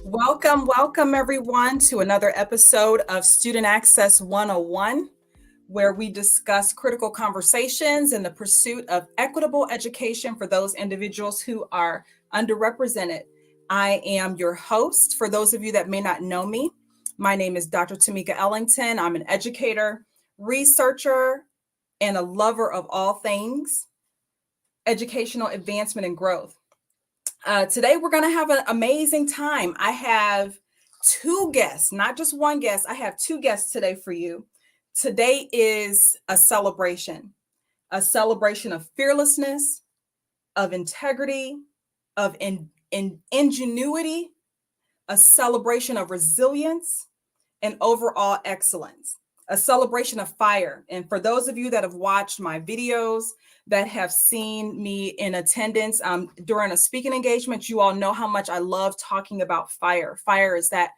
Welcome everyone to another episode of Student Access 101, where we discuss critical conversations in the pursuit of equitable education for those individuals who are underrepresented. I am your host. For those of you that may not know me, my name is Dr. Tameka Ellington. I'm an educator, researcher, and a lover of all things educational advancement and growth. Today, we're going to have an amazing time. I have two guests, not just one guest. I have two guests today for you. Today is a celebration of fearlessness, of integrity, of ingenuity, a celebration of resilience, and overall excellence, a celebration of fire. And for those of you that have watched my videos, that have seen me in attendance during a speaking engagement, you all know how much I love talking about fire. Fire is that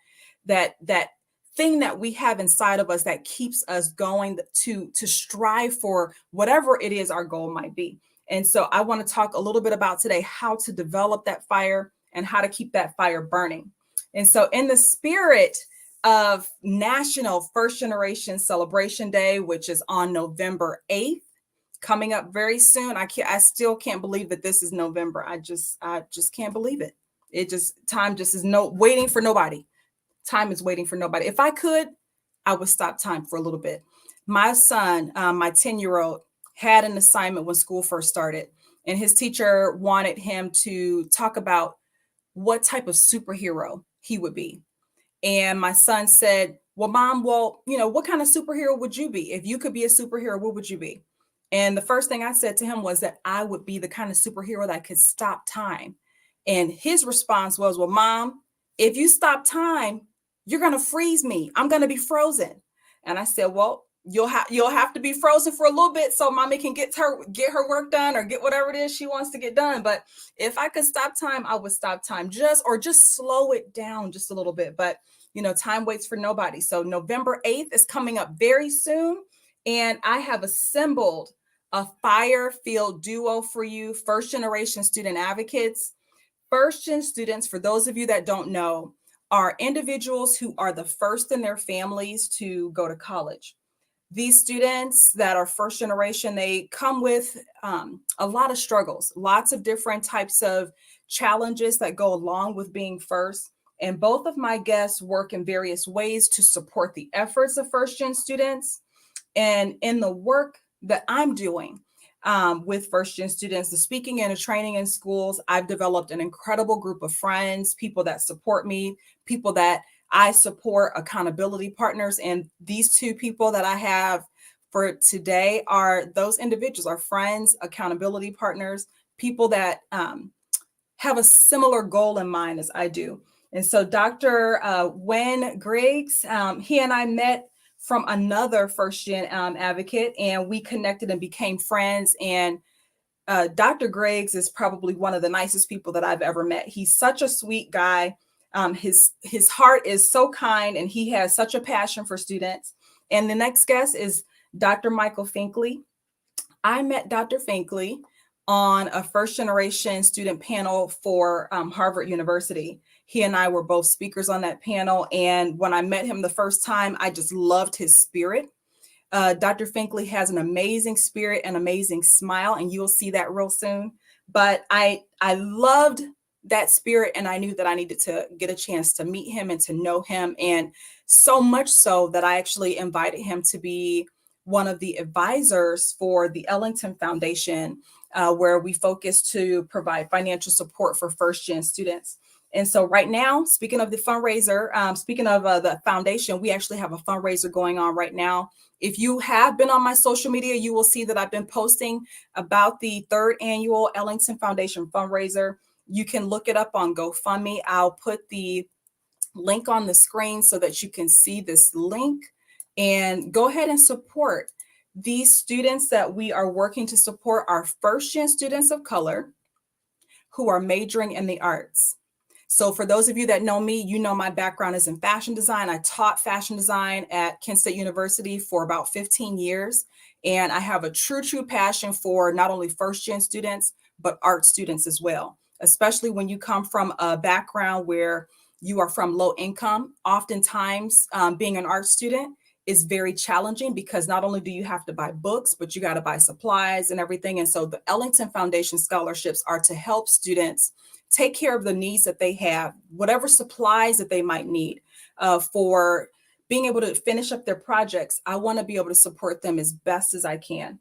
thing that we have inside of us that keeps us going to strive for whatever it is our goal might be. And so I want to talk a little bit about today how to develop that fire and how to keep that fire burning. And so in the spirit of National First Generation Celebration Day, which is on November 8th, coming up very soon. I still can't believe that this is November. I just can't believe it. Time just is waiting for nobody. Time is waiting for nobody. If I could, I would stop time for a little bit. My son, my 10-year-old, had an assignment when school first started, and his teacher wanted him to talk about what type of superhero he would be. And my son said, well, Mom, what kind of superhero would you be? If you could be a superhero, what would you be? And the first thing I said to him was that I would be the kind of superhero that could stop time. And his response was, well, Mom, if you stop time, you're going to freeze me. I'm going to be frozen. And I said, well, you'll have to be frozen for a little bit so Mommy can get her work done or get whatever it is she wants to get done. But if I could stop time, I would stop time just slow it down just a little bit. But, time waits for nobody. So November 8th is coming up very soon. And I have assembled a fire-filled duo for you, first-generation student advocates. First-gen students, for those of you that don't know, are individuals who are the first in their families to go to college. These students that are first generation, they come with a lot of struggles, lots of different types of challenges that go along with being first. And both of my guests work in various ways to support the efforts of first-gen students. And in the work that I'm doing with first-gen students, the speaking and the training in schools, I've developed an incredible group of friends, people that support me, people that I support, accountability partners. And these two people that I have for today are those individuals, are friends, accountability partners, people that have a similar goal in mind as I do. And so Dr. Nguyen Griggs, he and I met from another first-gen advocate, and we connected and became friends. And Dr. Griggs is probably one of the nicest people that I've ever met. He's such a sweet guy. His heart is so kind, and he has such a passion for students. And the next guest is Dr. Michael Finkley. I met Dr. Finkley on a first-generation student panel for Harvard University. He and I were both speakers on that panel. And when I met him the first time, I just loved his spirit. Dr. Finkley has an amazing spirit, an amazing smile, and you'll see that real soon. But I loved that spirit, and I knew that I needed to get a chance to meet him and to know him. And so much so that I actually invited him to be one of the advisors for the Ellington Foundation, where we focus to provide financial support for first-gen students. And so right now, speaking of the fundraiser, speaking of the foundation, we actually have a fundraiser going on right now. If you have been on my social media, you will see that I've been posting about the third annual Ellington Foundation fundraiser. You can look it up on GoFundMe. I'll put the link on the screen so that you can see this link and go ahead and support. These students that we are working to support are first-gen students of color who are majoring in the arts. So for those of you that know me, you know my background is in fashion design. I taught fashion design at Kent State University for about 15 years. And I have a true passion for not only first-gen students, but art students as well, especially when you come from a background where you are from low income, oftentimes being an art student is very challenging because not only do you have to buy books, but you got to buy supplies and everything. And so the Ellington Foundation scholarships are to help students take care of the needs that they have, whatever supplies that they might need for being able to finish up their projects. I want to be able to support them as best as I can.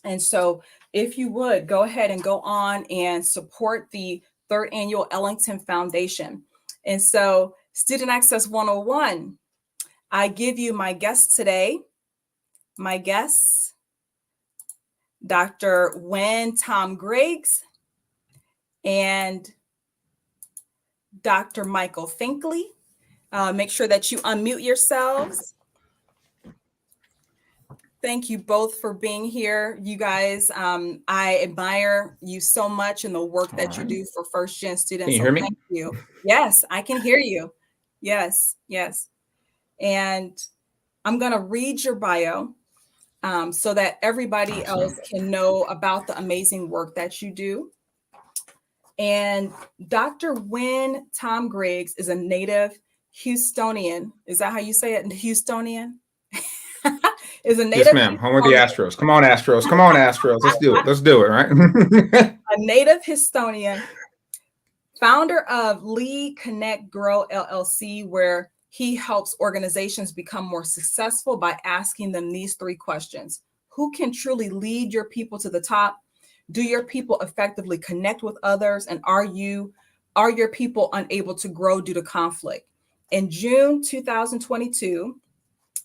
And so if you would go ahead and go on and support the third annual Ellington Foundation. And so Student Access 101, I give you my guest today. My guests, Dr. Nguyen Griggs and Dr. Michael Finkley. Make sure that you unmute yourselves. Thank you both for being here. You guys, I admire you so much in the work that you do for first gen students. Can you hear me? Thank you. Yes, I can hear you. Yes, yes. And I'm going to read your bio so that everybody else can know about the amazing work that you do. And Dr. Nguyen Griggs is a native Houstonian. Is that how you say it? Houstonian? Is a native. Yes, ma'am. Home of the Astros. Come on, Astros. Come on, Astros. Let's do it. Let's do it, right? A native Houstonian, founder of Lead Connect Grow LLC, where he helps organizations become more successful by asking them these three questions. Who can truly lead your people to the top? Do your people effectively connect with others? And are your people unable to grow due to conflict? In June 2022,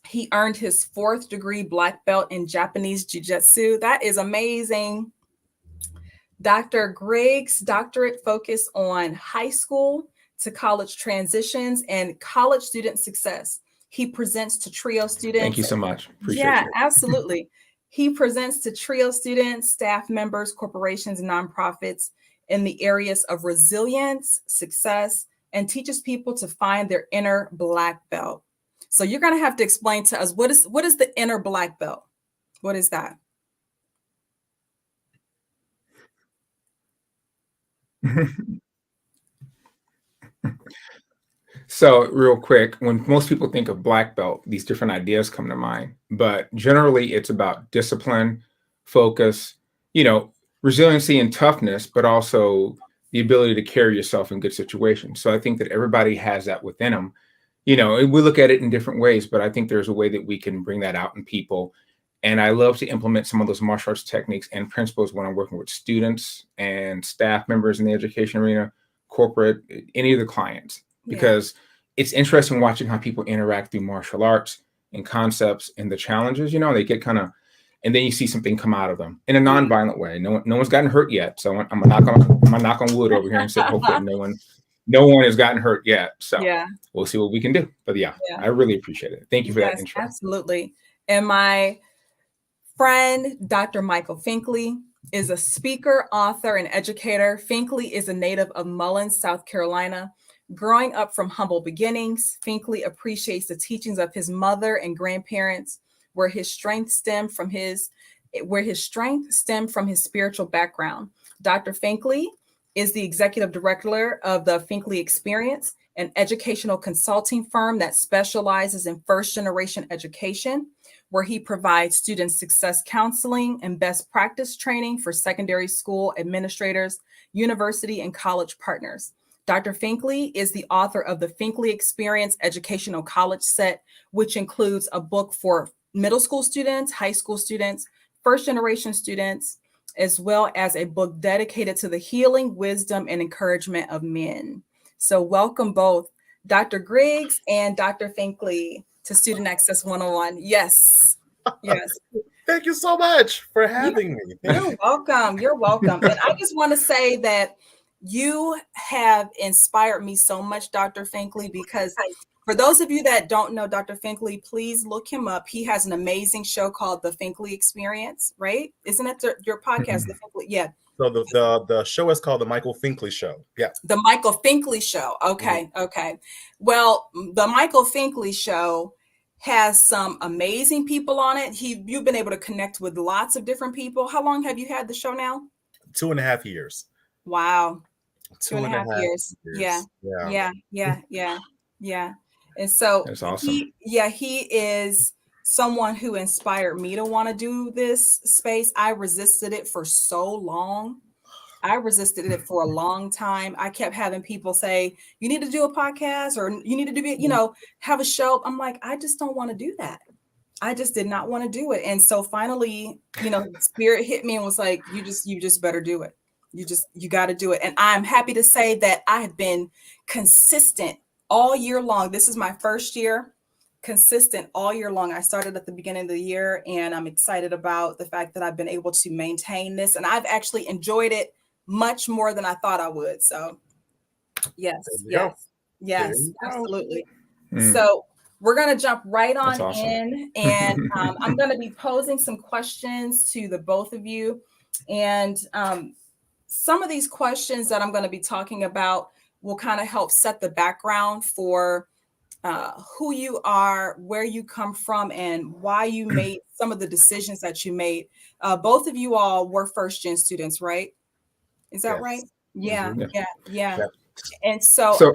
he earned his 4th degree Black Belt in Japanese Jiu-Jitsu. That is amazing. Dr. Griggs' doctorate focused on high school to college transitions and college student success. He presents to TRIO students. Thank you so much. Appreciate you. Absolutely. He presents to TRIO students, staff members, corporations, and nonprofits in the areas of resilience, success, and teaches people to find their inner Black belt. So you're going to have to explain to us, what is the inner Black belt? What is that? So real quick, when most people think of Black belt, these different ideas come to mind, but generally it's about discipline, focus, resiliency and toughness, but also the ability to carry yourself in good situations. So I think that everybody has that within them. We look at it in different ways, but I think there's a way that we can bring that out in people. And I love to implement some of those martial arts techniques and principles when I'm working with students and staff members in the education arena, corporate, any of the clients, because it's interesting watching how people interact through martial arts and concepts and the challenges, they get kind of, and then you see something come out of them in a non-violent way. No one's gotten hurt yet. So I'm gonna knock on wood over here and say, hopefully no one has gotten hurt yet. So we'll see what we can do. But I really appreciate it. Thank you for that intro. Absolutely. And my friend, Dr. Michael Finkley, is a speaker, author, and educator. Finkley is a native of Mullins, South Carolina. Growing up from humble beginnings, Finkley appreciates the teachings of his mother and grandparents, where his strength stemmed from his spiritual background. Dr. Finkley is the executive director of the Finkley Experience, an educational consulting firm that specializes in first-generation education, where he provides student success counseling and best practice training for secondary school administrators, university, and college partners. Dr. Finkley is the author of the Finkley Experience Educational College Set, which includes a book for middle school students, high school students, first-generation students, as well as a book dedicated to the healing, wisdom, and encouragement of men. So welcome both Dr. Griggs and Dr. Finkley to Student Access 101. Yes. Thank you so much for having me. You're welcome. You're welcome. And I just want to say that you have inspired me so much, Dr. Finkley, because for those of you that don't know Dr. Finkley, please look him up. He has an amazing show called The Finkley Experience, right? Isn't it your podcast, The Finkley? Yeah. So the show is called The Michael Finkley Show. Yeah. The Michael Finkley Show. Okay. Mm-hmm. Okay. Well, the Michael Finkley Show has some amazing people on it. You've been able to connect with lots of different people. How long have you had the show now? 2.5 years. Wow. Two and a half years. Yeah. Yeah. Yeah. Yeah. Yeah. Yeah. And so That's awesome. he is someone who inspired me to want to do this space. I resisted it for so long. I resisted it for a long time. I kept having people say, you need to do a podcast or you need to do, have a show. I'm like, I just don't want to do that. I just did not want to do it. And so finally, spirit hit me and was like, you just better do it. You got to do it. And I'm happy to say that I have been consistent all year long. This is my first year, consistent all year long. I started at the beginning of the year, and I'm excited about the fact that I've been able to maintain this, and I've actually enjoyed it much more than I thought I would. So yes, absolutely. So we're going to jump right on in, and I'm going to be posing some questions to the both of you. And some of these questions that I'm going to be talking about will kind of help set the background for who you are, where you come from, and why you made some of the decisions that you made. Both of you all were first-gen students, right? Is that right? Yeah, yeah. And so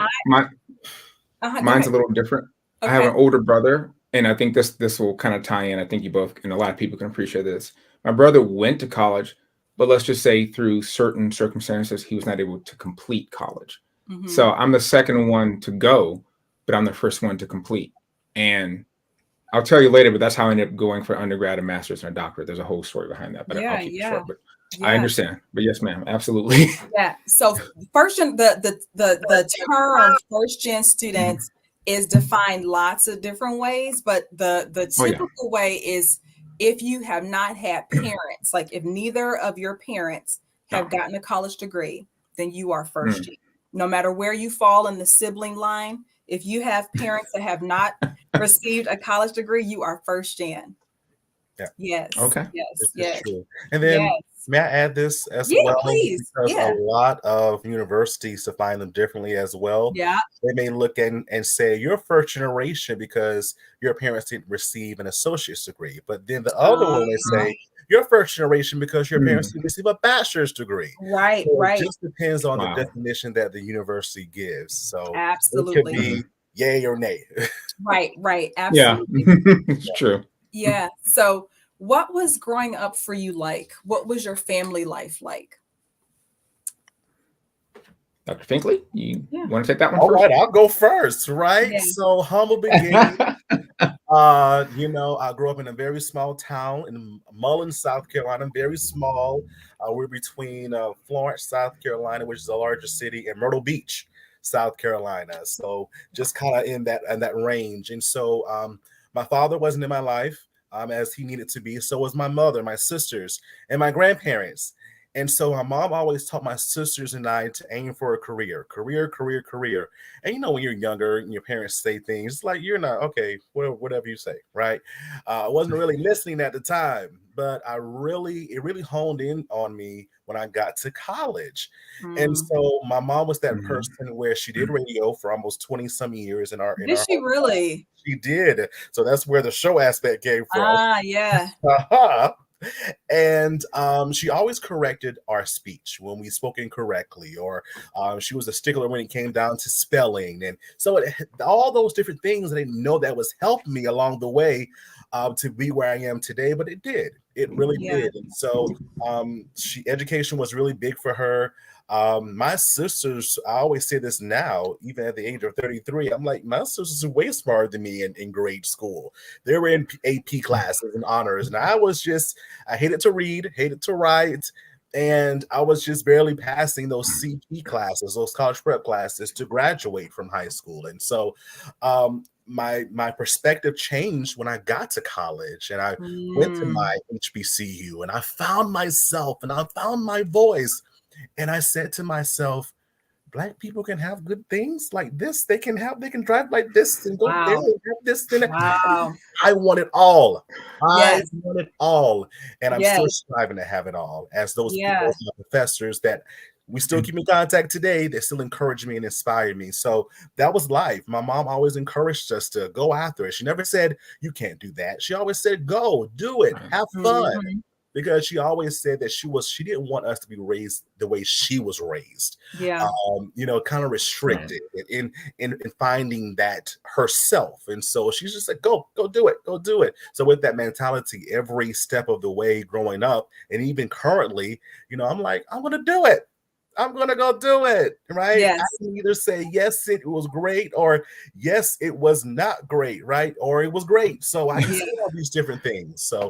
mine's a little different. Okay. I have an older brother, and I think this will kind of tie in. I think you both, and a lot of people can appreciate this. My brother went to college, but let's just say through certain circumstances, he was not able to complete college. Mm-hmm. So I'm the second one to go, but I'm the first one to complete. And I'll tell you later, but that's how I ended up going for undergrad, a master's, and a doctorate. There's a whole story behind that, but I'll keep it short. But I understand. But yes, ma'am, absolutely. Yeah. So the term first-gen students is defined lots of different ways, but the typical way is if you have not had parents, like if neither of your parents have gotten a college degree, then you are first gen. No matter where you fall in the sibling line, if you have parents that have not received a college degree, you are first gen. Yeah. Yes. Okay. Yes. True. And then may I add this as well? Please. Because a lot of universities define them differently as well. Yeah. They may look and say you're first generation because your parents didn't receive an associate's degree. But then the other one may say you're first generation because your parents didn't receive a bachelor's degree. Right, so it just depends on the definition that the university gives. So absolutely, it could be yay or nay. Right. Absolutely. Yeah, it's true. Yeah. So what was growing up for you like? What was your family life like? Dr. Finkley, you want to take that one first? All right, I'll go first, right? Yeah. So humble beginnings. I grew up in a very small town in Mullins, South Carolina, very small. We're between Florence, South Carolina, which is the largest city, and Myrtle Beach, South Carolina. So just kind of in that range. And so my father wasn't in my life as he needed to be. So was my mother, my sisters, and my grandparents. And so my mom always taught my sisters and I to aim for a career. And when you're younger and your parents say things like, you're not, okay, whatever you say, right? I wasn't really listening at the time, but it really honed in on me when I got to college. And so my mom was that person where she did radio for almost 20 some years in our Did she really? She did. So that's where the show aspect came from. Yeah. And she always corrected our speech when we spoke incorrectly, or she was a stickler when it came down to spelling. And so all those different things, I didn't know that was helping me along the way to be where I am today, but it did. It really did. And so education was really big for her. My sisters, I always say this now, even at the age of 33, I'm like, my sisters are way smarter than me in grade school. They were in AP classes and honors. And I hated to read, hated to write. And I was just barely passing those CP classes, those college prep classes to graduate from high school. And so my perspective changed when I got to college and I went to my HBCU and I found myself and I found my voice. And I said to myself, Black people can have good things like this. They can drive like this and go there and have this. And I want it all. I want it all. And I'm still striving to have it all. As those people, professors that we still keep in contact today, they still encourage me and inspire me. So that was life. My mom always encouraged us to go after it. She never said, you can't do that. She always said, go, do it, have fun. because she always said that she didn't want us to be raised the way she was raised. Yeah. Kind of restricted in finding that herself. And so she's just like, go do it. So with that mentality, every step of the way growing up, and even currently, I'm like, I'm gonna do it. I'm gonna go do it, right? Yes. I can either say yes, it was great, or yes, it was not great, right? Or it was great. So I can say all these different things. So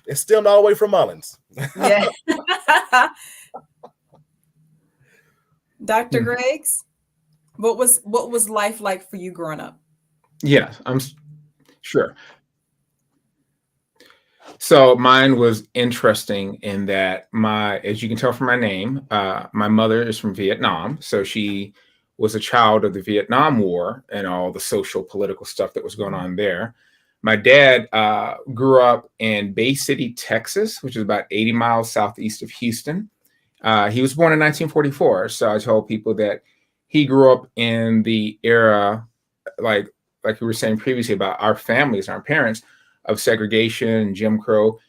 it's still not away from Mullins. Yeah. Dr. Griggs, what was life like for you growing up? Yes, I'm sure. So mine was interesting in that as you can tell from my name, my mother is from Vietnam. So she was a child of the Vietnam War and all the social political stuff that was going on there. My dad grew up in Bay City, Texas, which is about 80 miles southeast of Houston. He was born in 1944. So I told people that he grew up in the era, like we were saying previously about our families, our parents, of segregation, Jim Crow.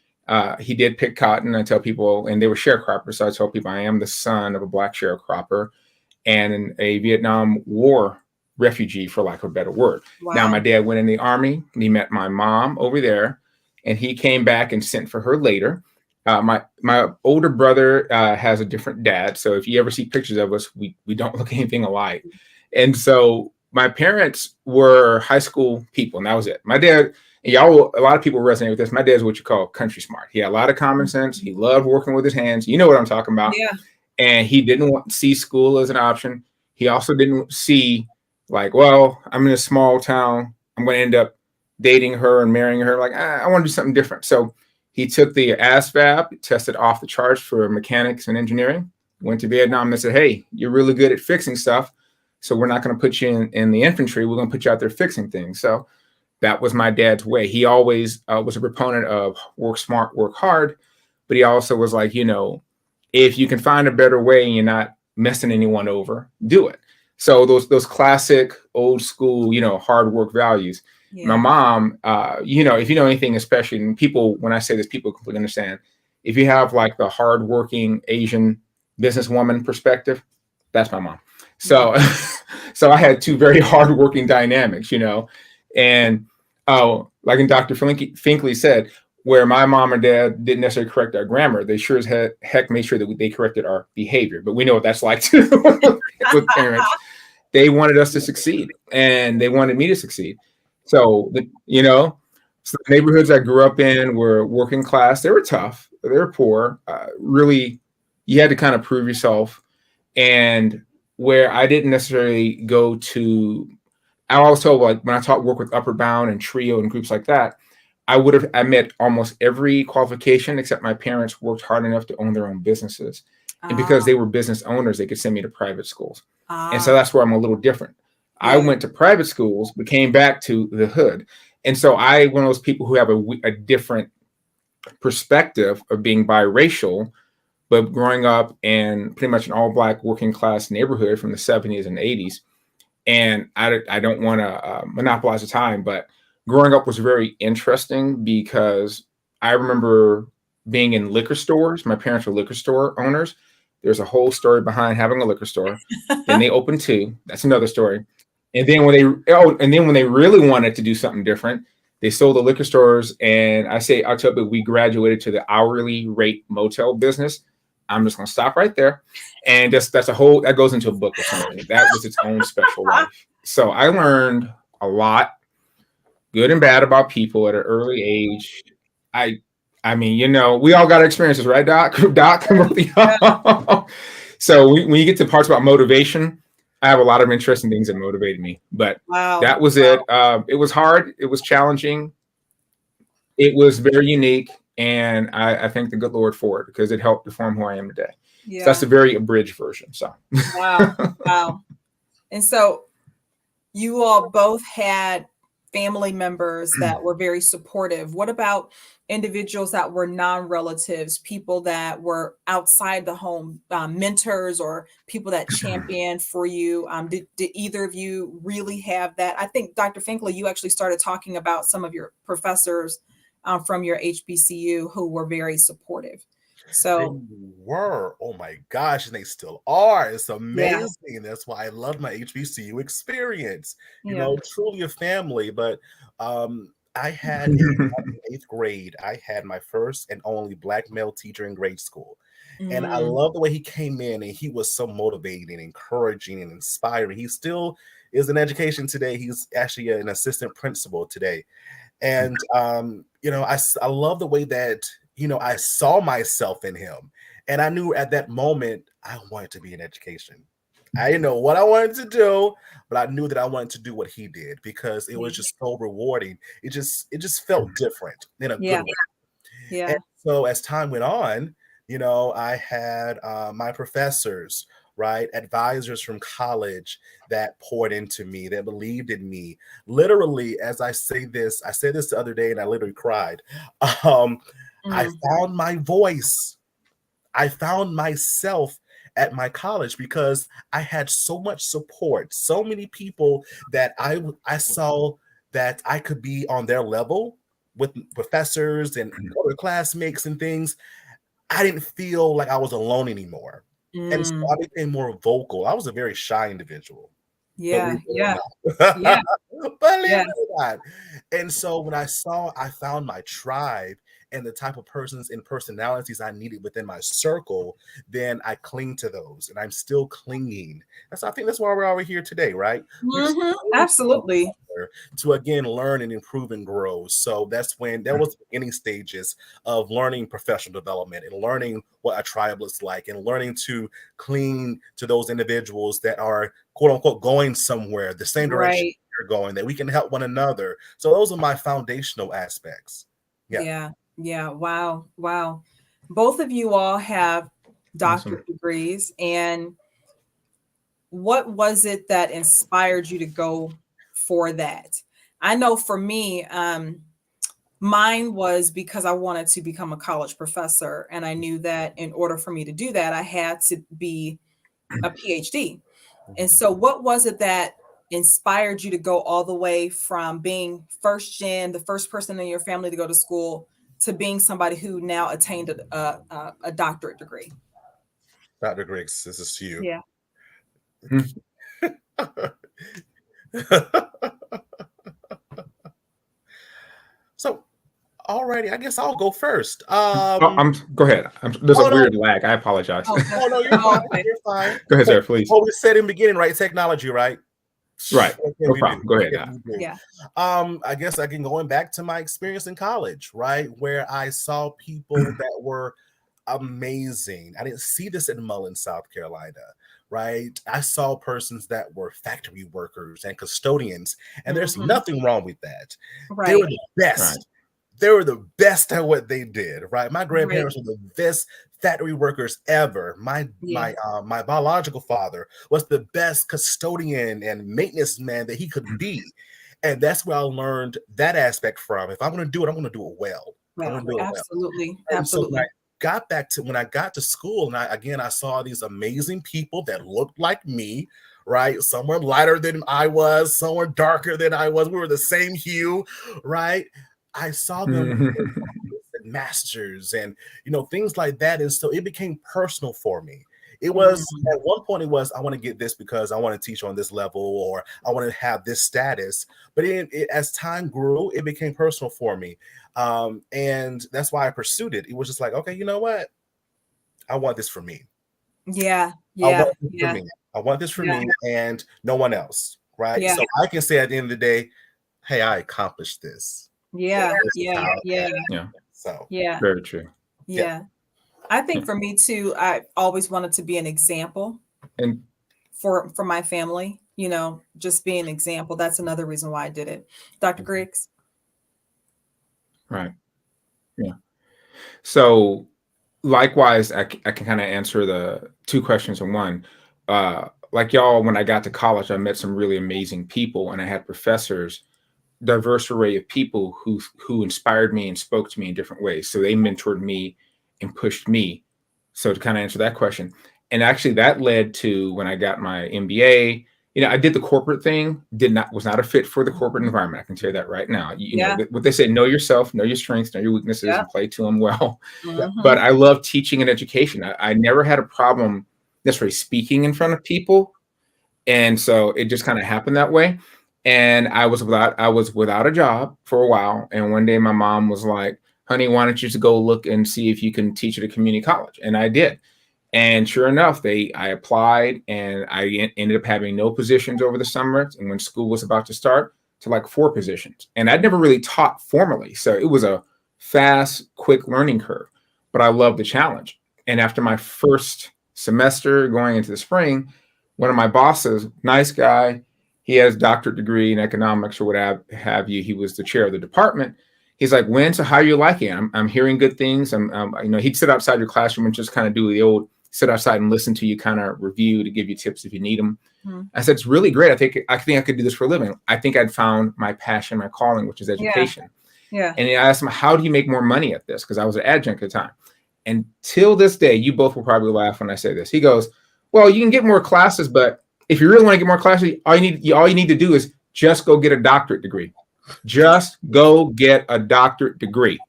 He did pick cotton. I tell people, and they were sharecroppers. So I told people I am the son of a black sharecropper and a Vietnam War refugee, for lack of a better word. Wow. Now, my dad went in the Army and he met my mom over there, and he came back and sent for her later. My older brother has a different dad. So if you ever see pictures of us, we don't look anything alike. And so my parents were high school people, and that was it. My dad, a lot of people resonate with this. My dad's what you call country smart. He had a lot of common sense. He loved working with his hands. You know what I'm talking about. Yeah. And he didn't want to see school as an option. He also didn't see like, well, I'm in a small town. I'm going to end up dating her and marrying her. Like, I want to do something different. So he took the ASVAB, tested off the charts for mechanics and engineering, went to Vietnam and said, hey, you're really good at fixing stuff. So we're not going to put you in the infantry. We're going to put you out there fixing things. So that was my dad's way. He always was a proponent of work smart, work hard. But he also was like, if you can find a better way and you're not messing anyone over, do it. So those classic old school, hard work values. Yeah. My mom, if you know anything, especially and people, when I say this, people completely understand. If you have like the hardworking Asian businesswoman perspective, that's my mom. So, so I had two very hardworking dynamics, and like in Dr. Finkley said, where my mom and dad didn't necessarily correct our grammar, they sure as heck made sure that they corrected our behavior. But we know what that's like too with parents. They wanted us to succeed, and they wanted me to succeed. So, so the neighborhoods I grew up in were working class. They were tough. They were poor. Really, you had to kind of prove yourself. And where I didn't necessarily go to, I always told, like when I work with Upward Bound and Trio and groups like that, I met almost every qualification except my parents worked hard enough to own their own businesses. And because they were business owners, they could send me to private schools. And so that's where I'm a little different. Yeah. I went to private schools, but came back to the hood. And so one of those people who have a different perspective of being biracial, but growing up in pretty much an all black working class neighborhood from the 70s and 80s. And I don't want to monopolize the time, but growing up was very interesting because I remember being in liquor stores. My parents were liquor store owners. There's a whole story behind having a liquor store. Then they opened two. That's another story. And then when they really wanted to do something different, they sold the liquor stores. And I'll tell you, we graduated to the hourly rate motel business. I'm just going to stop right there. And that goes into a book or something. That was its own special life. So I learned a lot, good and bad, about people at an early age. I mean, we all got experiences, right, Doc? So when you get to parts about motivation, I have a lot of interesting things that motivated me. But that was it. It was hard. It was challenging. It was very unique. And I thank the good Lord for it because it helped to form who I am today. Yeah. So that's a very abridged version. So wow. And so you all both had family members that were very supportive. What about individuals that were non-relatives, people that were outside the home, mentors or people that championed for you? Did either of you really have that? I think, Dr. Finkley, you actually started talking about some of your professors from your HBCU who were very supportive. They So were. Oh my gosh, and they still are. It's yeah, amazing. That's why I love my HBCU experience. yeah. Truly a family. But I had in 8th grade, I had my first and only Black male teacher in grade school. And I Mm, love the way he came in and he was so motivating, encouraging, and inspiring. He still is in education today. He's actually an assistant principal today. And I love the way that I saw myself in him, and I knew at that moment I wanted to be in education. I didn't know what I wanted to do, but I knew that I wanted to do what he did because it was yeah, just so rewarding. It just felt different in a good yeah, way. yeah, And so as time went on, I had my professors, right, advisors from college that poured into me, that believed in me. Literally, as I said this the other day and I literally cried. Um, I mm, found my voice. I found myself at my college because I had so much support, so many people that I saw that I could be on their level with professors and other classmates and things. I didn't feel like I was alone anymore. And so mm, I became more vocal. I was a very shy individual, believe yeah, it or yeah, not. yeah, Believe yeah, it or not. And so when I found my tribe and the type of persons and personalities I needed within my circle, then I cling to those and I'm still clinging. I think that's why we're over here today, right? We cling to one absolutely. another to again learn and improve and grow. So that was the beginning stages of learning professional development and learning what a tribe looks like and learning to cling to those individuals that are quote unquote going somewhere, the same direction Right. you're going, that we can help one another. So those are my foundational aspects. Yeah. Yeah. Yeah. Wow. Wow. Both of you all have doctorate Awesome. degrees. And what was it that inspired you to go for that? I know for me, mine was because I wanted to become a college professor. And I knew that in order for me to do that, I had to be a PhD. And Mhm. so, what was it that inspired you to go all the way from being first gen, the first person in your family to go to school, to being somebody who now attained a doctorate degree? Dr. Griggs, this is to you. Yeah. So, alrighty, I guess I'll go first. Oh, go ahead. There's a Oh no, weird lag. I apologize. Oh, oh no, you're oh, fine. okay. You're fine. Go ahead, Hey, sir, please. what we said in the beginning, right? Technology, right? Right. What can No we do? problem. Go What ahead, can Doc. we do? Yeah. I guess I can going back to my experience in college, right? Where I saw people that were amazing. I didn't see this in Mullen, South Carolina, right? I saw persons that were factory workers and custodians, and there's Mhm. nothing wrong with that. They were Right. the Right. best. They were the best at what they did, right? My Right. grandparents were the best factory workers ever. My Yeah. my my biological father was the best custodian and maintenance man that he could be. And that's where I learned that aspect from. If I'm going to do it, I'm going to do it well. I'm Well, going to do it well. absolutely. And so Absolutely. when I got to school, and I saw these amazing people that looked like me, right? Some were lighter than I was, some were darker than I was. We were the same hue, right? I saw them and masters and things like that. And so it became personal for me. It was Mm, at one point it was I want to get this because I want to teach on this level or I want to have this status. But as time grew, it became personal for me. And that's why I pursued it. It was just like, okay, you know what? I want this for me. yeah. I Yeah. want this for Yeah. me. I want this for Yeah. me and no one else. Right. Yeah. So I can say at the end of the day, hey, I accomplished this. Yeah. This is Yeah. how Yeah. Yeah. so Yeah. Very true. yeah. Yeah. I Yeah. think for me too, I always wanted to be an example And for my family, just be an example. That's another reason why I did it. Dr. Griggs? right. Yeah. So likewise, I can kind of answer the two questions in one. Like y'all, when I got to college, I met some really amazing people, and I had professors, diverse array of people who inspired me and spoke to me in different ways. So they mentored me and pushed me. So to kind of answer that question, and actually that led to when I got my MBA I did the corporate thing, was not a fit for the corporate environment. I can tell you that right now. What they say, know yourself, know your strengths, know your weaknesses, and play to them well. But I love teaching and education. I never had a problem necessarily speaking in front of people. And so it just kind of happened that way. And I was without a job for a while. And one day my mom was like, honey, why don't you just go look and see if you can teach at a community college? And I did. And sure enough, I applied, and I ended up having no positions over the summer. And when school was about to start, to like 4 positions. And I'd never really taught formally. So it was a fast, quick learning curve, but I loved the challenge. And after my first semester going into the spring, one of my bosses, nice guy, he has a doctorate degree in economics or what have you. He was the chair of the department. He's like, Nguyen, so how are you liking it? I'm hearing good things. He'd sit outside your classroom and just kind of do the old sit outside and listen to you, kind of review to give you tips if you need them. I said, it's really great. I think I could do this for a living. I think I'd found my passion, my calling, which is education. Yeah. And I asked him, how do you make more money at this? Because I was an adjunct at the time. And till this day, you both will probably laugh when I say this. He goes, well, you can get more classes, but if you really want to get more classes, all you need to do is just go get a doctorate degree. Just go get a doctorate degree.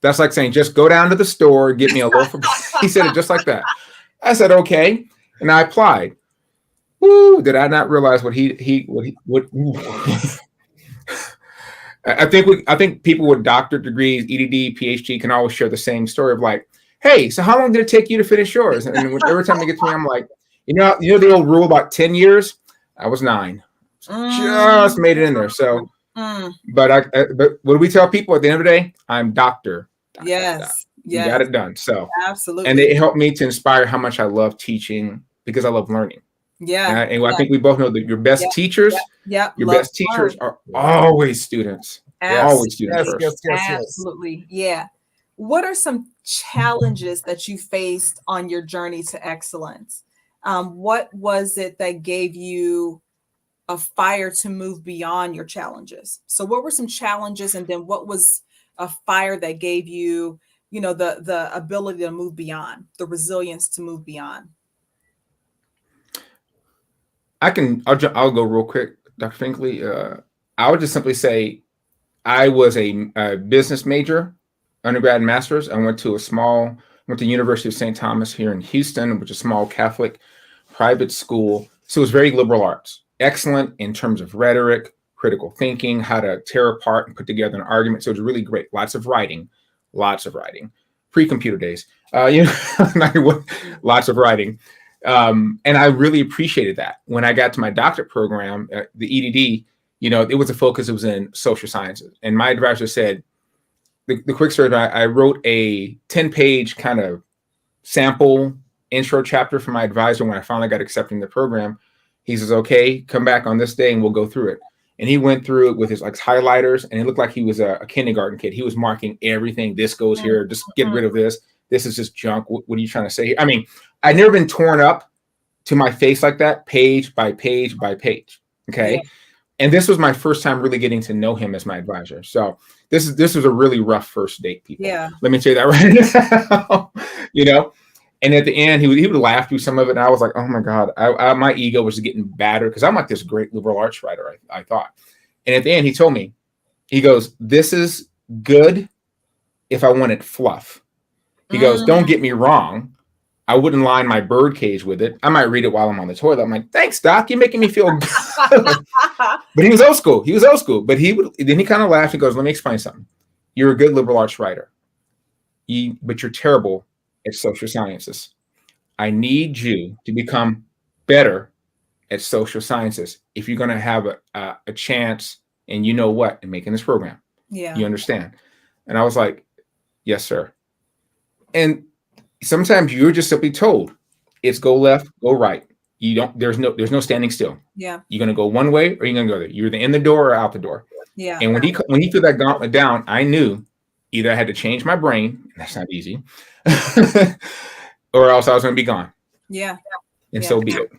That's like saying, just go down to the store, get me a loaf of. He said it just like that. I said, okay. And I applied. Woo, did I not realize what I think people with doctorate degrees, EDD, PhD can always share the same story of like, hey, so how long did it take you to finish yours? And every time they get to me, I'm like, you know the old rule about 10 years? I was 9. Just made it in there. So, but what do we tell people at the end of the day? I'm Doctor. Yes. You got it done. So absolutely. And it helped me to inspire how much I love teaching because I love learning. Yeah. I think we both know that your best teachers, your best teachers are always students. Always students first. Absolutely. Yeah. What are some challenges that you faced on your journey to excellence? What was it that gave you a fire to move beyond your challenges? So what were some challenges, and then what was a fire that gave you, the ability to move beyond, the resilience to move beyond? I'll go real quick, Dr. Finkley. I would just simply say I was a business major, undergrad and master's. I went to University of St. Thomas here in Houston, which is a small Catholic private school. So it was very liberal arts, excellent in terms of rhetoric, critical thinking, how to tear apart and put together an argument. So it was really great. Lots of writing, pre-computer days, lots of writing. And I really appreciated that. When I got to my doctorate program, the EDD, it was a focus. It was in social sciences. And my advisor said, the quick story, I wrote a 10-page kind of sample intro chapter for my advisor when I finally got accepted in the program. He says, okay, come back on this day and we'll go through it. And he went through it with his highlighters, and it looked like he was a kindergarten kid. He was marking everything. This goes here. Just get rid of this. This is just junk. What are you trying to say here? I mean, I'd never been torn up to my face like that, page by page by page. Okay. Yeah. And this was my first time really getting to know him as my advisor. So this was a really rough first date, people. Yeah. Let me say that right now, And at the end, he would laugh through some of it. And I was like, oh my God, my ego was getting battered because I'm like this great liberal arts writer, I thought. And at the end, he told me, he goes, this is good if I wanted fluff. He goes, don't get me wrong. I wouldn't line my bird cage with it. I might read it while I'm on the toilet. I'm like, thanks, Doc. You're making me feel good. But he was old school. But then he kind of laughed and goes, let me explain something. You're a good liberal arts writer, but you're terrible at social sciences. I need you to become better at social sciences if you're going to have a chance and in making this program. Yeah. You understand? And I was like, yes, sir. And sometimes you're just simply told it's go left, go right. There's no standing still. Yeah. You're going to go one way or you're going to go there. You're either in the door or out the door. Yeah. And when he threw that gauntlet down, I knew either I had to change my brain, and that's not easy, or else I was going to be gone. Yeah. And so be it.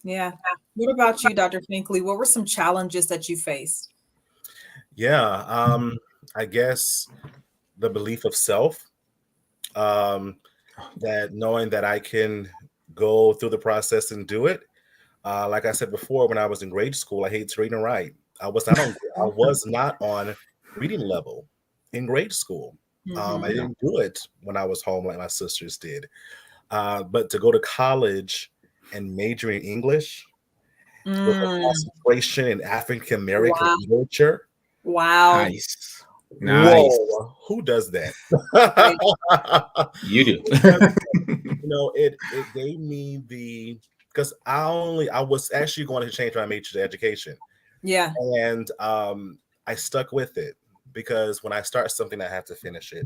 Yeah. What about you, Dr. Finkley? What were some challenges that you faced? Yeah. I guess the belief of self, that knowing that I can go through the process and do it. Like I said before, when I was in grade school, I hated to read and write. I was not on reading level in grade school. I Mhm. didn't do it when I was home like my sisters did. But to go to college and major in English with a Mm. concentration in African American Wow. literature. Wow. Nice. Nice. Whoa, who does that? Right. You do. Who does that? It gave me the because I was actually going to change my major to education, Yeah. and I stuck with it because when I start something, I have to finish it.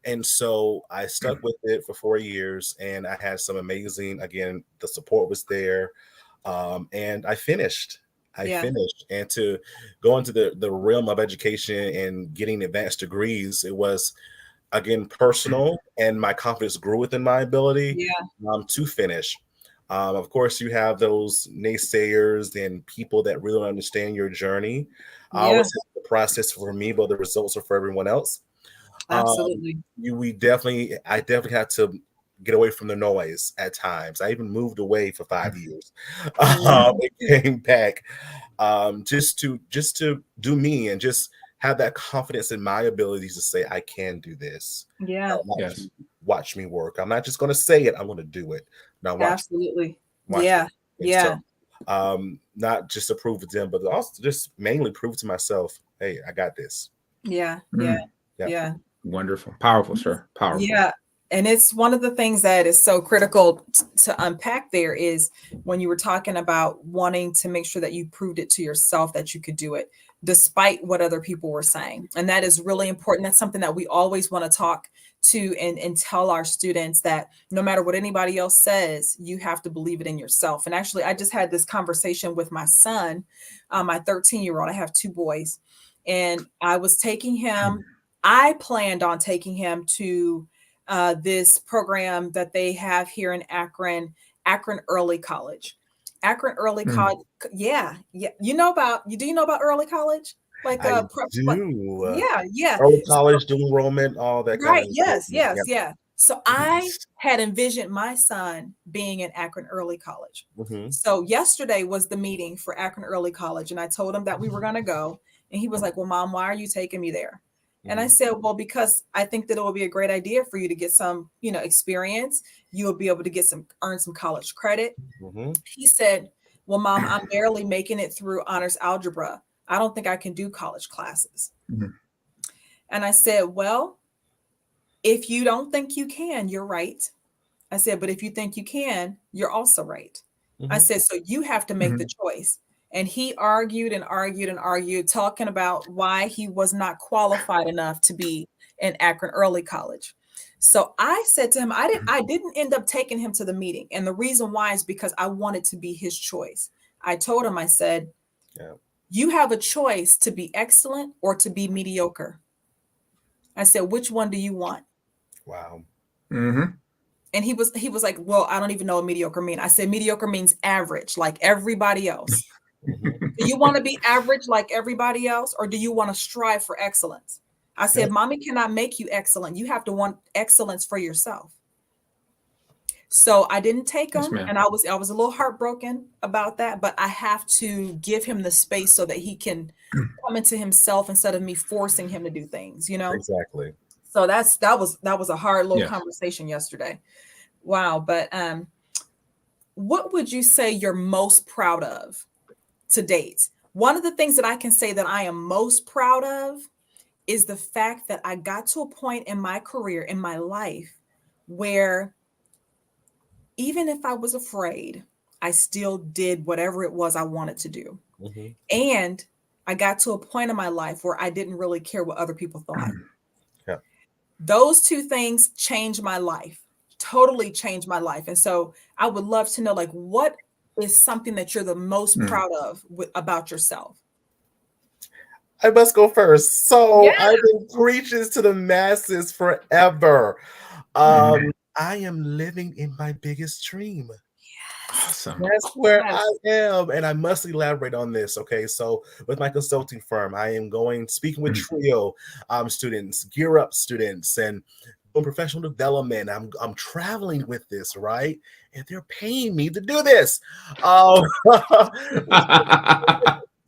And so I stuck with it for 4 years, and I had some amazing. Again, the support was there, and I finished. I Yeah. finished, and to go into the realm of education and getting advanced degrees, it was again personal, and my confidence grew within my ability Yeah. to finish. Of course, you have those naysayers and people that really don't understand your journey. I Yeah. always say the process for me, but the results are for everyone else. Um, Absolutely. I definitely had to get away from the noise at times. I even moved away for 5 years. Mhm. And came back just to do me and just have that confidence in my abilities to say I can do this. Yeah. Yes. Watch me work. I'm not just going to say it. I'm going to do it. Now Absolutely. watch me. Yeah. And so, Yeah. not just to prove to them, but also just mainly prove to myself, hey, I got this. Yeah. Yeah. Mm, Yeah. Yeah. wonderful. Powerful, sir. Powerful. Yeah. And it's one of the things that is so critical to unpack there is when you were talking about wanting to make sure that you proved it to yourself that you could do it despite what other people were saying. And that is really important. That's something that we always want to talk to and tell our students that no matter what anybody else says, you have to believe it in yourself. And actually, I just had this conversation with my son, my 13-year-old. I have two boys, and I was taking him. I planned on taking him to this program that they have here in Akron, Akron Early College. Akron Early Mm. College, yeah, yeah. Do you know about early college? Like I like, do. yeah, yeah. Early college, dual enrollment, all that kind Right. of Yes, thing. yes, Yep. yeah. So I Nice. had envisioned my son being in Akron Early College. Mhm. So yesterday was the meeting for Akron Early College, and I told him that we were going to go. And he was like, "Well, Mom, why are you taking me there?" And I Mhm. said, "Well, because I think that it will be a great idea for you to get some, experience. You will be able to earn some college credit." Mhm. He said, "Well, Mom, I'm barely making it through honors algebra. I don't think I can do college classes." Mhm. And I said, "Well, if you don't think you can, you're right." I said, "But if you think you can, you're also right." I Mhm. said, "So you have to make the Mhm. choice." And he argued and argued and argued, talking about why he was not qualified enough to be in Akron Early College. So I said to him, I didn't end up taking him to the meeting. And the reason why is because I wanted to be his choice. I told him, I said, Yeah. "You have a choice to be excellent or to be mediocre." I said, "Which one do you want?" Wow. Mhm. And he was like, "Well, I don't even know what mediocre mean." I said, "Mediocre means average, like everybody else. Mhm. Do you want to be average like everybody else, or do you want to strive for excellence?" I Yeah. said, "Mommy cannot make you excellent. You have to want excellence for yourself." So I didn't take Yes, him, ma'am. and I was a little heartbroken about that, but I have to give him the space so that he can come into himself instead of me forcing him to do things. Exactly. So that was a hard little Yes. conversation yesterday. Wow, but what would you say you're most proud of to date? One of the things that I can say that I am most proud of is the fact that I got to a point in my career, in my life, where even if I was afraid, I still did whatever it was I wanted to do. Mhm. And I got to a point in my life where I didn't really care what other people thought. Yeah. Those two things changed my life, totally changed my life. And so I would love to know, like, what is something that you're the most Mm. proud of about yourself? I must go first. Yeah. So I've been preaching to the masses forever. Mhm. I am living in my biggest dream. Awesome. That's where Yes. I am, and I must elaborate on this. Okay, so with my consulting firm, I am going speaking with Mhm. Trio students, Gear Up students, and doing professional development. I'm traveling with this, right? And they're paying me to do this.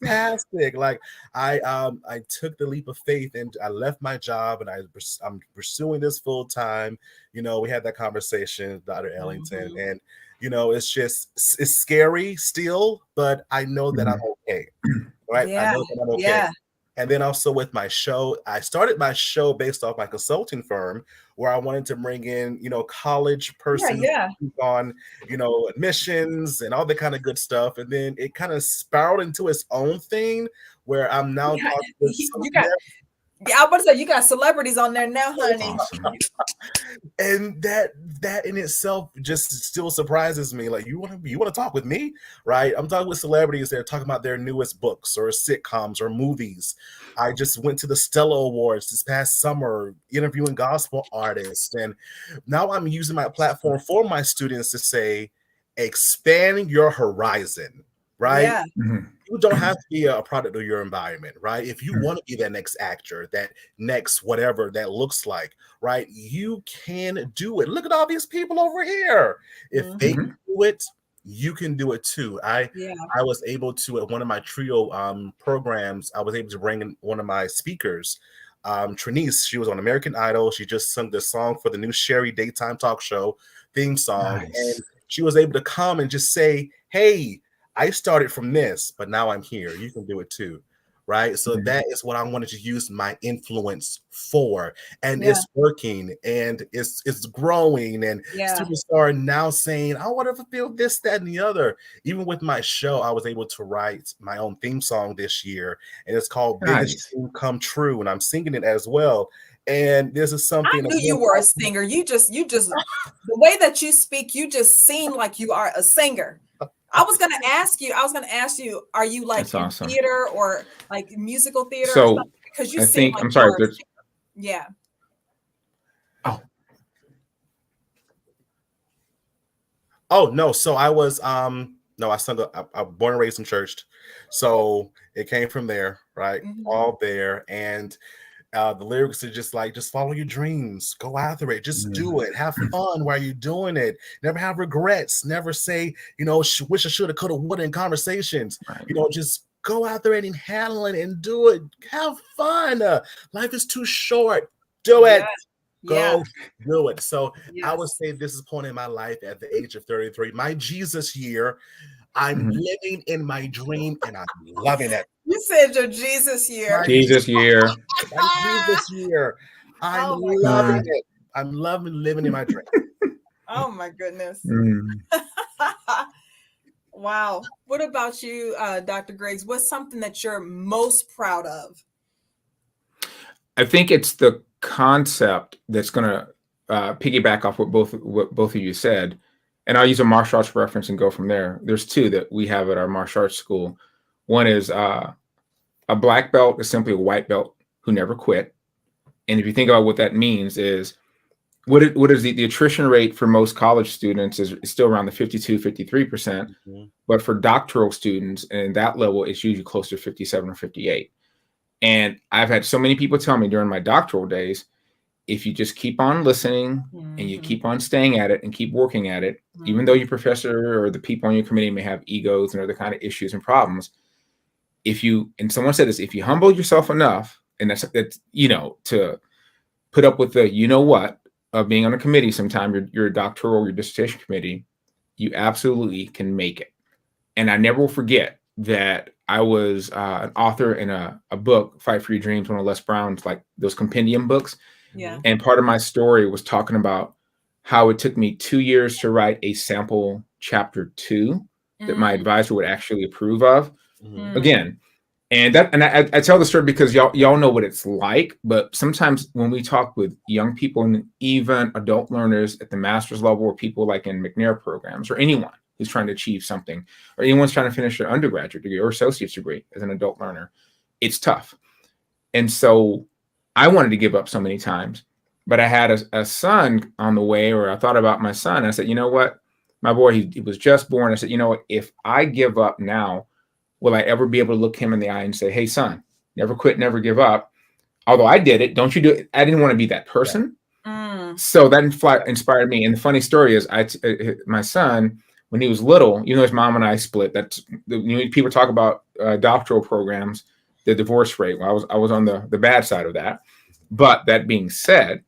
Fantastic. Like I took the leap of faith and I left my job and I'm pursuing this full time. You know, we had that conversation, Dr. Ellington, and you know, it's scary still, but I know that I'm okay. Right. Yeah. I know that I'm okay. Yeah. And then also with my show, I started my show based off my consulting firm where I wanted to bring in, you know, college persons on, you know, admissions and all that kind of good stuff. And then it kind of spiraled into its own thing where I'm now talking with I was about to say, you got celebrities on there now, honey. Awesome. And that in itself just still surprises me. Like, you want to talk with me, right? I'm talking with celebrities that are talking about their newest books or sitcoms or movies. I just went to the Stella Awards this past summer, interviewing gospel artists, and now I'm using my platform for my students to say, expand your horizon, right? Yeah. You don't have to be a product of your environment, right? If you want to be that next actor, that next whatever that looks like, right? You can do it. Look at all these people over here. If they can do it, you can do it too. I was able to, at one of my trio programs, I was able to bring in one of my speakers, Trinice. She was on American Idol. She just sung the song for the new Sherry daytime talk show theme song. Nice. And she was able to come and just say, hey, I started from this, but now I'm here. You can do it too, right? So that is what I wanted to use my influence for, and it's working, and it's growing, and students are now saying, "I want to fulfill this, that, and the other." Even with my show, I was able to write my own theme song this year, and it's called "Biggest Dream Come True," and I'm singing it as well. And this is something I knew you were a singer. You just the way that you speak, you just seem like you are a singer. I was going to ask you, are you like in theater or like musical theater? So or something? Because you seem like I'm sorry. Yeah. Oh no. So I was no, I sung I'm born and raised in church. So it came from there, right? All there. And the lyrics are just like, just follow your dreams, go after it, just do it, have fun while you're doing it, never have regrets, never say, you know, wish I should have, could have, would have in conversations, you know, just go out there and handle it and do it, have fun. Life is too short, do it. Go do it. So I would say this is a point in my life at the age of 33, my Jesus year. I'm living in my dream and I'm loving it. You said your Jesus year. Jesus year. My Jesus year. I'm loving it. I'm loving living in my dream. Oh my goodness. Wow. What about you, Dr. Griggs? What's something that you're most proud of? I think it's the concept that's going to piggyback off what both of you said. And I'll use a martial arts reference and go from there. There's two that we have at our martial arts school. One is a black belt is simply a white belt who never quit. And if you think about what that means is, what is the attrition rate for most college students is still around the 52, 53%. But for doctoral students and that level, it's usually closer to 57 or 58. And I've had so many people tell me during my doctoral days, if you just keep on listening and you keep on staying at it and keep working at it, even though your professor or the people on your committee may have egos and other kind of issues and problems, and someone said this, if you humble yourself enough, and that's you know, to put up with the, you know what, of being on a committee sometime, your doctoral or your dissertation committee, you absolutely can make it. And I never will forget that I was an author in a book, Fight for Your Dreams, one of Les Brown's, like those compendium books. And part of my story was talking about how it took me 2 years to write a sample chapter 2 that my advisor would actually approve of. Again, and I tell the story because y'all know what it's like, but sometimes when we talk with young people and even adult learners at the master's level, or people like in McNair programs, or anyone who's trying to achieve something, or anyone's trying to finish their undergraduate degree or associate's degree as an adult learner, it's tough. And so I wanted to give up so many times, but I had a son on the way, or I thought about my son. I said, you know what, my boy, he was just born. I said, you know what, if I give up now, will I ever be able to look him in the eye and say, hey, son, never quit, never give up. Although I did it, don't you do it? I didn't want to be that person. So that inspired me. And the funny story is, my son, when he was little, his mom and I split. People talk about doctoral programs, the divorce rate. Well, I was on the bad side of that. But that being said,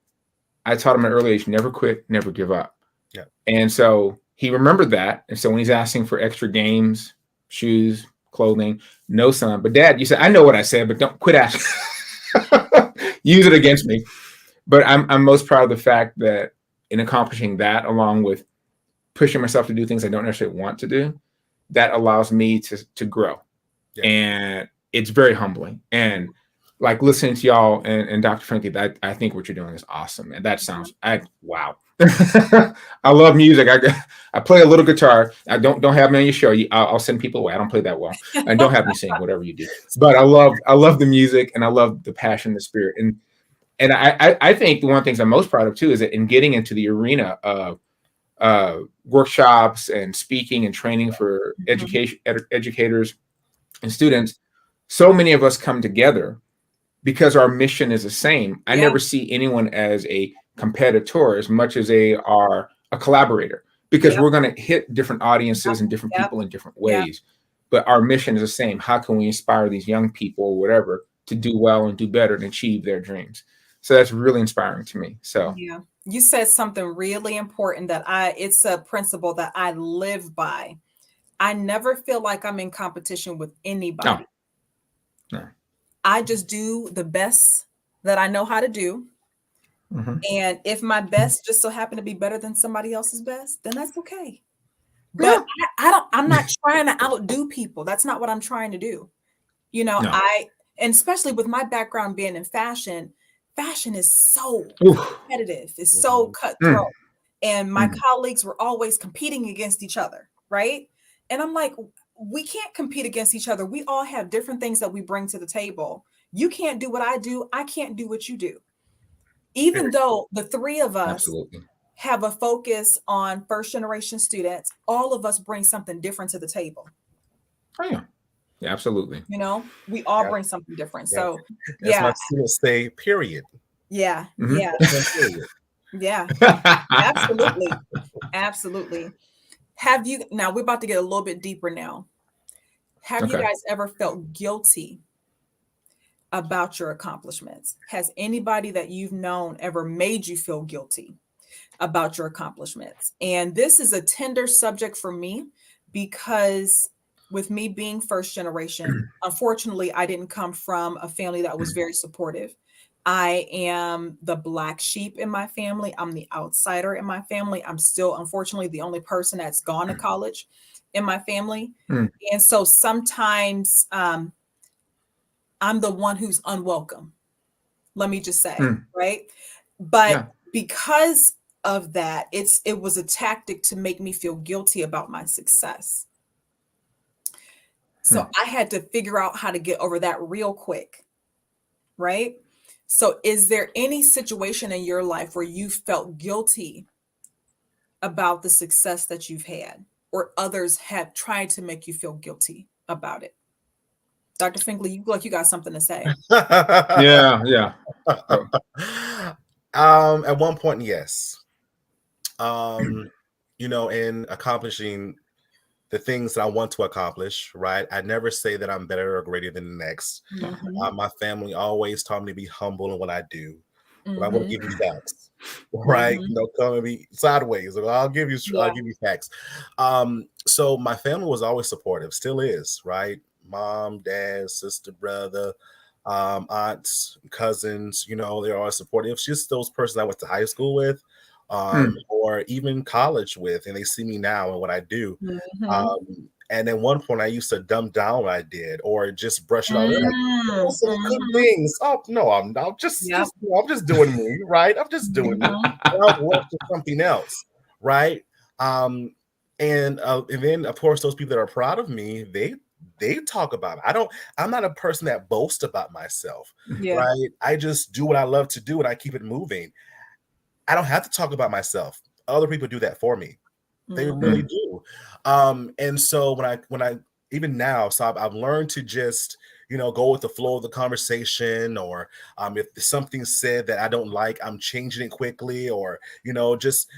I taught him at an early age, never quit, never give up. Yeah. And so he remembered that. And so when he's asking for extra games, shoes, clothing, no, son. But Dad, you said, I know what I said, but don't quit asking. Use it against me. But I'm most proud of the fact that in accomplishing that, along with pushing myself to do things I don't necessarily want to do, that allows me to grow. Yeah. And it's very humbling. And like listening to y'all and Dr. Finkley, I think what you're doing is awesome. And that sounds, wow. I love music. I play a little guitar. I don't have me on your show. I'll send people away. I don't play that well. And don't have me sing, whatever you do. But I love the music, and I love the passion, the spirit. And I think the one of the things I'm most proud of too is that in getting into the arena of workshops and speaking and training for educators and students, so many of us come together because our mission is the same. I never see anyone as a competitor as much as they are a collaborator, because we're going to hit different audiences and different people in different ways. But our mission is the same. How can we inspire these young people or whatever to do well and do better and achieve their dreams? So that's really inspiring to me. So you said something really important that it's a principle that I live by. I never feel like I'm in competition with anybody. No. I just do the best that I know how to do. And if my best just so happen to be better than somebody else's best, then that's okay. But I'm not trying to outdo people. That's not what I'm trying to do. And especially with my background being in fashion is so competitive. It's so cutthroat. And my colleagues were always competing against each other, right? And I'm like, we can't compete against each other. We all have different things that we bring to the table. You can't do what I do. I can't do what you do. Even though the three of us have a focus on first generation students, all of us bring something different to the table. Oh, yeah. Yeah, absolutely. We all bring something different. So that's my students say, period. Yeah. Yeah. Yeah. Absolutely. Absolutely. Now we're about to get a little bit deeper now. Have you guys ever felt guilty about your accomplishments? Has anybody that you've known ever made you feel guilty about your accomplishments? And this is a tender subject for me because with me being first generation, unfortunately, I didn't come from a family that was very supportive. I am the black sheep in my family. I'm the outsider in my family. I'm still, unfortunately, the only person that's gone to college in my family. And so sometimes I'm the one who's unwelcome. Let me just say, right? But because of that, it was a tactic to make me feel guilty about my success. So I had to figure out how to get over that real quick, right? So is there any situation in your life where you felt guilty about the success that you've had, or others have tried to make you feel guilty about it? Dr. Finkley, you look like you got something to say. Yeah. At one point, yes. In accomplishing the things that I want to accomplish, right? I never say that I'm better or greater than the next. My family always taught me to be humble in what I do. But I'm going to give you facts, right? Come and be sideways. I'll give you facts. So my family was always supportive, still is, right? Mom, dad, sister, brother, aunts, cousins, they're always supportive. It's just those persons I went to high school with, or even college with, and they see me now and what I do. And at one point I used to dumb down what I did or just brush it off. Like, some good things. Oh no, I'm just doing me, right? I'm just doing me. I'll work to something else, right? And then of course those people that are proud of me, they talk about it. I'm not a person that boasts about myself, right? I just do what I love to do and I keep it moving. I don't have to talk about myself. Other people do that for me. They really do. And so when I even now, so I've learned to just, go with the flow of the conversation, or if something's said that I don't like, I'm changing it quickly, or just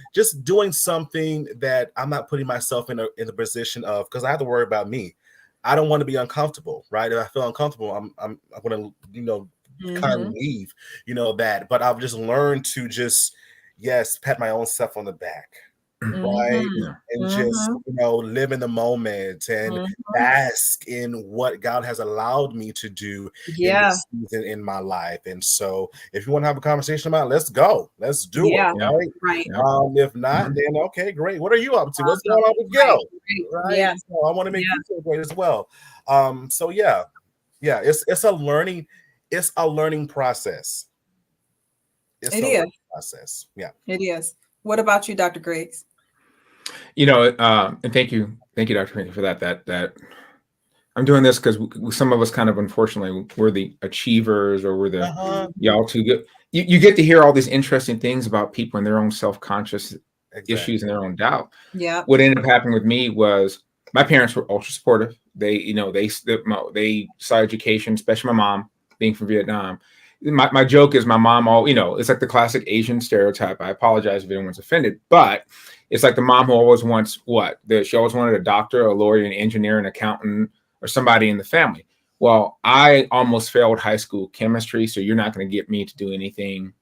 doing something that I'm not putting myself in the position of, because I have to worry about me. I don't want to be uncomfortable, right? If I feel uncomfortable, I'm going to kind of leave, that. But I've just learned to just, yes, pat my own self on the back, right? And just, live in the moment and bask in what God has allowed me to do in this season in my life. And so if you want to have a conversation about it, let's go. Let's do it, right? Right. If not, then okay, great. What are you up to? What's going on with you? Right. Yeah. So I want to make you feel great as well. So it's a learning process. It's a learning process. Yeah. It is. What about you, Dr. Griggs? And thank you, Dr. Finkley, for that I'm doing this because some of us kind of, unfortunately, we're the achievers, or we're the y'all too good. You get to hear all these interesting things about people and their own self-conscious issues and their own doubt. Yeah. What ended up happening with me was my parents were ultra supportive. They saw education, especially my mom being from Vietnam. My joke is my mom it's like the classic Asian stereotype. I apologize if anyone's offended, but it's like the mom who always wants she always wanted a doctor, a lawyer, an engineer, an accountant, or somebody in the family. Well, I almost failed high school chemistry, so you're not going to get me to do anything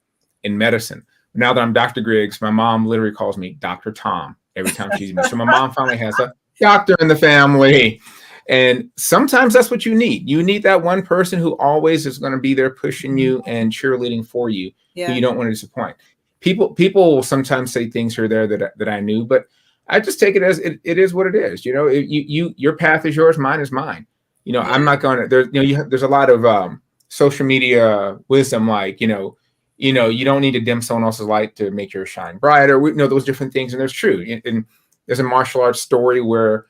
in medicine. Now that I'm Dr. Griggs, my mom literally calls me Dr. Tom every time she's me. So my mom finally has a doctor in the family. And sometimes that's what you need. You need that one person who always is going to be there pushing you and cheerleading for you, who you don't want to disappoint. People will sometimes say things here or there that I knew, but I just take it as it is what it is. Your path is yours, mine is mine. I'm not going to. There's a lot of social media wisdom, like you don't need to dim someone else's light to make yours shine brighter. Those different things, and there's true. And there's a martial arts story where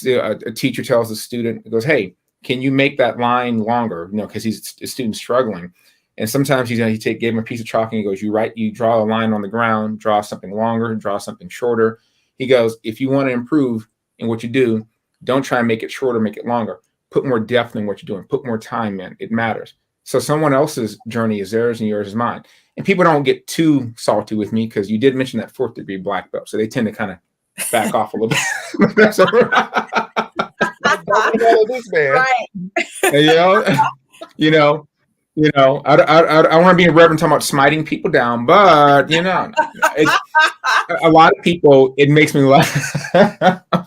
a teacher tells a student, he goes, "Hey, can you make that line longer?" Because a student's struggling. And sometimes he gave him a piece of chalk and he goes, you draw a line on the ground, draw something longer, draw something shorter. He goes, if you want to improve in what you do, don't try and make it shorter, make it longer. Put more depth in what you're doing. Put more time in. It matters. So someone else's journey is theirs and yours is mine. And people don't get too salty with me because you did mention that 4th degree black belt. So they tend to kind of back off a little bit. I don't want to be a reverend talking about smiting people down, but a lot of people, it makes me laugh. But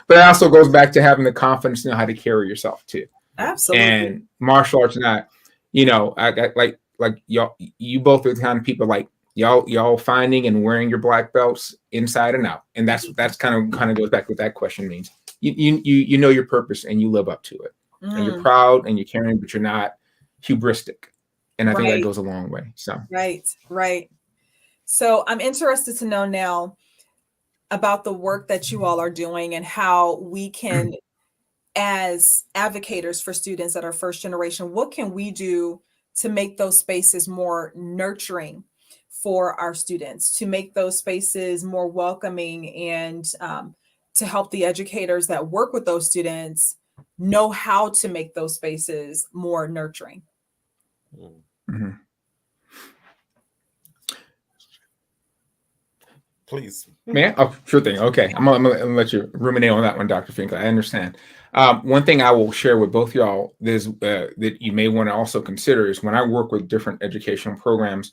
it also goes back to having the confidence to know how to carry yourself too. Absolutely. And martial arts, not, I like y'all. You both are the kind of people like y'all finding and wearing your black belts inside and out, and that's kind of goes back to what that question means. You know your purpose and you live up to it, and you're proud and you're caring, but you're not hubristic. And I think that goes a long way. So right. So I'm interested to know now about the work that you all are doing and how we can, as advocators for students that are first generation, what can we do to make those spaces more nurturing for our students, to make those spaces more welcoming, and to help the educators that work with those students know how to make those spaces more nurturing? Mm-hmm. Please. Man, sure thing. Okay. I'm gonna let you ruminate on that one, Dr. Finkley. I understand. One thing I will share with both y'all is that you may want to also consider is when I work with different educational programs,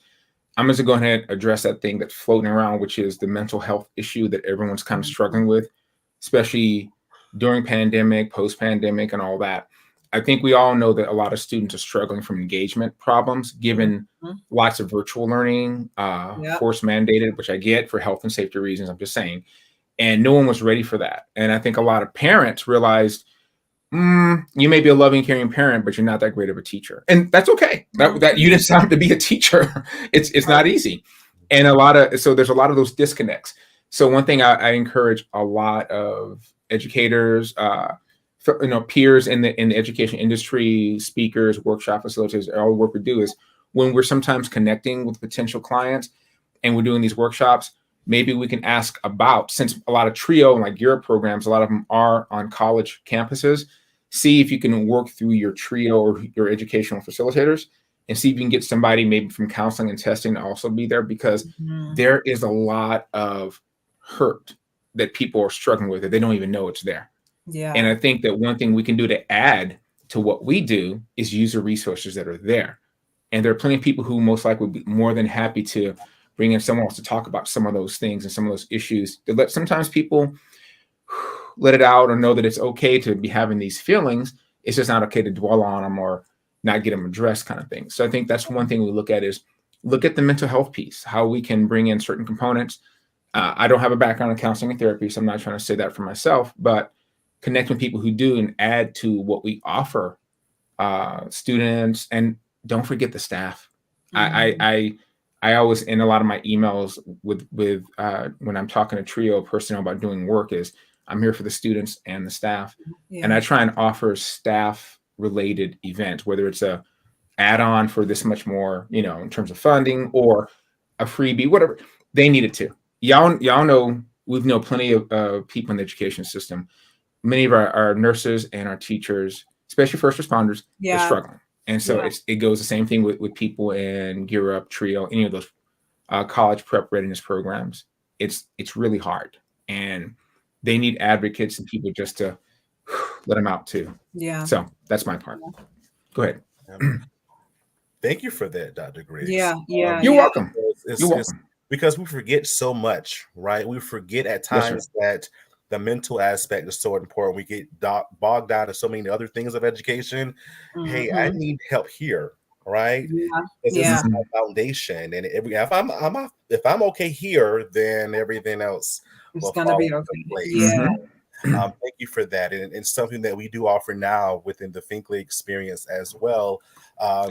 I'm going to go ahead and address that thing that's floating around, which is the mental health issue that everyone's kind of struggling with, especially during pandemic, post-pandemic, and all that. I think we all know that a lot of students are struggling from engagement problems, given lots of virtual learning, force mandated, which I get for health and safety reasons, I'm just saying. And no one was ready for that. And I think a lot of parents realized, you may be a loving, caring parent, but you're not that great of a teacher. And that's okay. That you didn't have to be a teacher. It's not easy. And so there's a lot of those disconnects. So one thing I encourage a lot of educators, peers in the education industry, speakers, workshop facilitators, all the work we do is when we're sometimes connecting with potential clients and we're doing these workshops, maybe we can ask about, since a lot of TRIO and like Europe programs, a lot of them are on college campuses, see if you can work through your trio or your educational facilitators and see if you can get somebody maybe from counseling and testing to also be there, because there is a lot of hurt that people are struggling with that they don't even know it's there. Yeah. And I think that one thing we can do to add to what we do is use the resources that are there. And there are plenty of people who most likely would be more than happy to bring in someone else to talk about some of those things and some of those issues that let sometimes people let it out or know that it's okay to be having these feelings. It's just not okay to dwell on them or not get them addressed, kind of thing. So I think that's one thing we look at is look at the mental health piece, how we can bring in certain components. I don't have a background in counseling and therapy, so I'm not trying to say that for myself, but connect with people who do and add to what we offer students. And don't forget the staff. I always, in a lot of my emails with when I'm talking to trio personnel about doing work, is I'm here for the students and the staff. And I try and offer staff related events, whether it's a add-on for this much more, in terms of funding, or a freebie, whatever they need it to. Y'all know, we've known plenty of people in the education system. Many of our nurses and our teachers, especially first responders, are struggling. And so it goes the same thing with people in Gear Up, Trio, any of those college prep readiness programs. It's really hard, and they need advocates and people just to let them out too. Yeah. So that's my part. Go ahead. Thank you for that, Dr. Griggs. Yeah. You're welcome. You're welcome. Because we forget so much, right? We forget at times that the mental aspect is so important. We get bogged down in so many other things of education. Hey, I need help here, right? This is my foundation, and if I'm okay here, then everything else is going to be okay. Thank you for that, and it's something that we do offer now within the Finkley experience as well.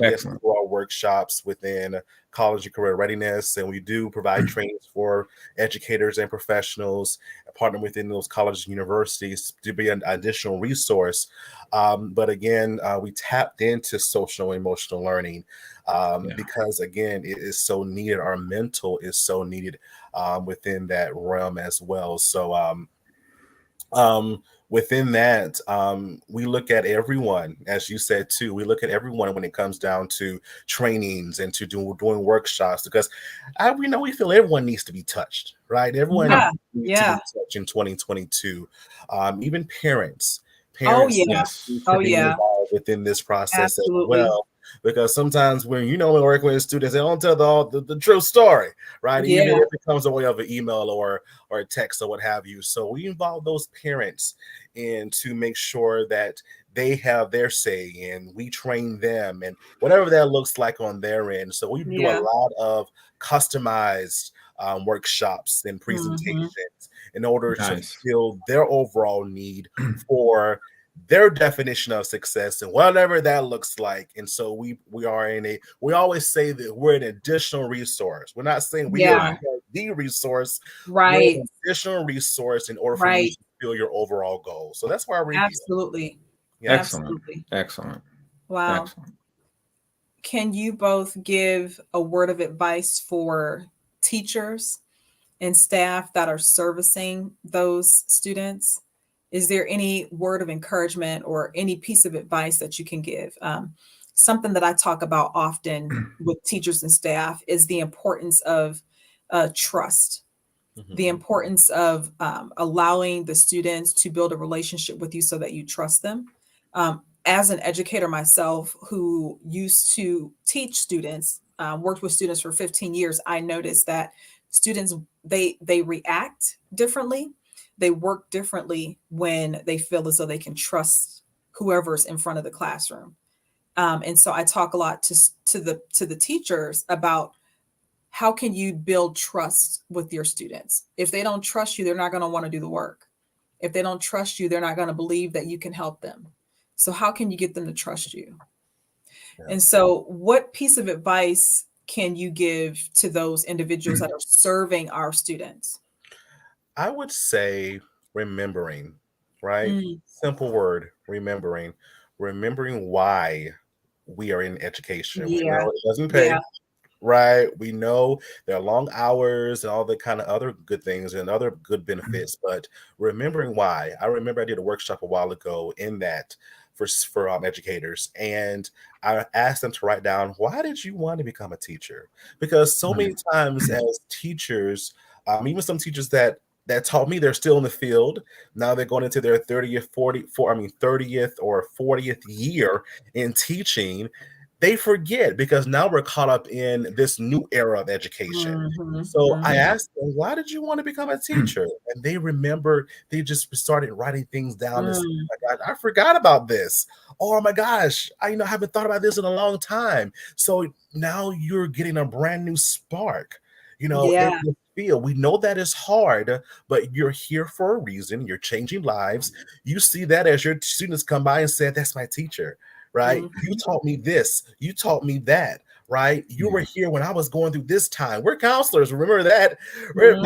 Yes, we do our workshops within college and career readiness, and we do provide trainings for educators and professionals, partner within those colleges and universities to be an additional resource. But again, we tapped into social and emotional learning because, again, it is so needed. Our mental is so needed within that realm as well. So within that, we look at everyone, as you said too, we look at everyone when it comes down to trainings and to doing workshops, because we feel everyone needs to be touched, right? Everyone needs to be touched in 2022. Even parents need to be involved within this process as well. Because sometimes when when working with students, they don't tell the true story, right? Even if it comes away of an email or a text or what have you. So we involve those parents in to make sure that they have their say, and we train them, and whatever that looks like on their end. So we do a lot of customized workshops and presentations in order to fill their overall need for their definition of success and whatever that looks like. And so we always say that we're an additional resource. We're not saying we are the resource, right? We're an additional resource in order for you to fulfill your overall goal. So that's why we're absolutely. Excellent. Wow. Excellent. Can you both give a word of advice for teachers and staff that are servicing those students? Is there any word of encouragement or any piece of advice that you can give? Something that I talk about often with teachers and staff is the importance of trust, the importance of allowing the students to build a relationship with you so that you trust them. As an educator myself, who used to teach students, worked with students for 15 years, I noticed that students, they react differently. They work differently when they feel as though they can trust whoever's in front of the classroom. And so I talk a lot to the teachers about how can you build trust with your students. If they don't trust you, they're not going to want to do the work. If they don't trust you, they're not going to believe that you can help them. So how can you get them to trust you? And so what piece of advice can you give to those individuals that are serving our students? I would say remembering, right? Simple word, remembering why we are in education. We know it doesn't pay, right? We know there are long hours and all the kind of other good things and other good benefits, but remembering why. I remember I did a workshop a while ago in that for educators, and I asked them to write down, why did you want to become a teacher? Because so many times as teachers, even some teachers that taught me, they're still in the field. Now they're going into their 30th or 40th year in teaching. They forget, because now we're caught up in this new era of education. So I asked them, why did you want to become a teacher? And they remembered, they just started writing things down and saying, oh my God, I forgot about this. Oh my gosh, I haven't thought about this in a long time. So now you're getting a brand new spark, in the field. We know that is hard, but you're here for a reason. You're changing lives. You see that as your students come by and say, that's my teacher. Right? You taught me this. You taught me that. Right? You were here when I was going through this time. We're counselors. Remember that. We're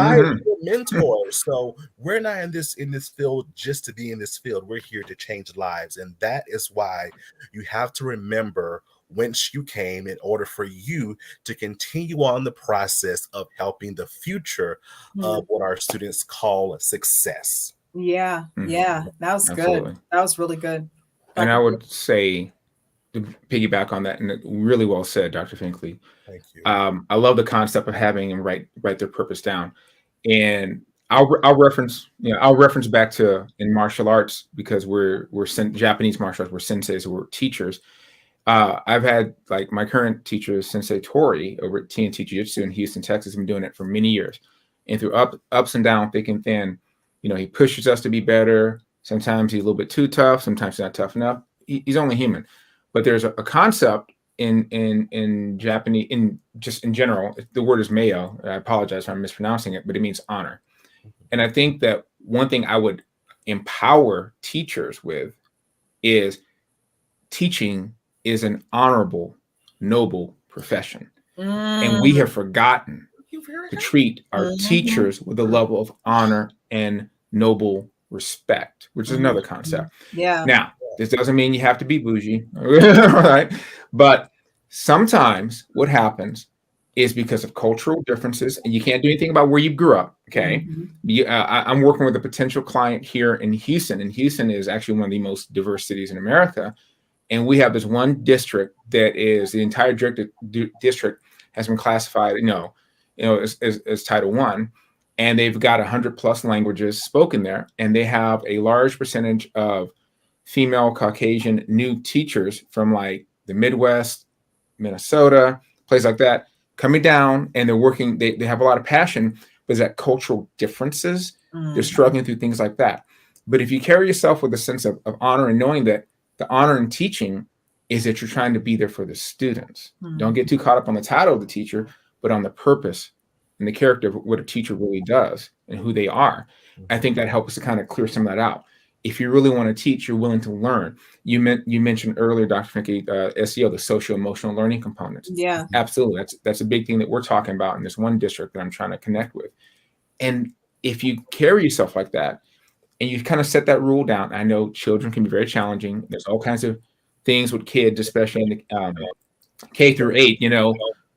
mentors. So we're not in this field just to be in this field. We're here to change lives. And that is why you have to remember whence you came in order for you to continue on the process of helping the future of what our students call success. Yeah. That was Absolutely. good. That was really good. And I would say, to piggyback on that, and really well said, Dr. Finkley. Thank you. I love the concept of having them write their purpose down. And I'll reference back to in martial arts, because we're Japanese martial arts, we're senseis, we're teachers. I've had, like, my current teacher, Sensei Tori, over at TNT Jiu-Jitsu in Houston, Texas, been doing it for many years. And through ups and downs, thick and thin, he pushes us to be better. Sometimes he's a little bit too tough. Sometimes he's not tough enough. He's only human. But there's a concept in Japanese, in general. The word is meio. I apologize if I'm mispronouncing it, but it means honor. And I think that one thing I would empower teachers with is teaching is an honorable, noble profession. And we have forgotten to treat our teachers with a level of honor and noble respect, which is another concept. Now, this doesn't mean you have to be bougie, right? But sometimes what happens is because of cultural differences, and you can't do anything about where you grew up. Okay. I'm working with a potential client here in Houston, and Houston is actually one of the most diverse cities in America. And we have this one district that is, the entire district has been classified, as Title I. And they've got 100+ languages spoken there. And they have a large percentage of female Caucasian new teachers from, like, the Midwest, Minnesota, places like that, coming down, and they're working. They have a lot of passion, but there's that cultural differences. They're struggling through things like that. But if you carry yourself with a sense of honor, and knowing that the honor in teaching is that you're trying to be there for the students. Don't get too caught up on the title of the teacher, but on the purpose and the character of what a teacher really does and who they are. I think that helps us to kind of clear some of that out. If you really want to teach, you're willing to learn. You mentioned earlier, Dr. Finkley, SEO, the social-emotional learning components. Yeah, absolutely. That's a big thing that we're talking about in this one district that I'm trying to connect with. And if you carry yourself like that, and you kind of set that rule down, I know children can be very challenging. There's all kinds of things with kids, especially in the K through 8.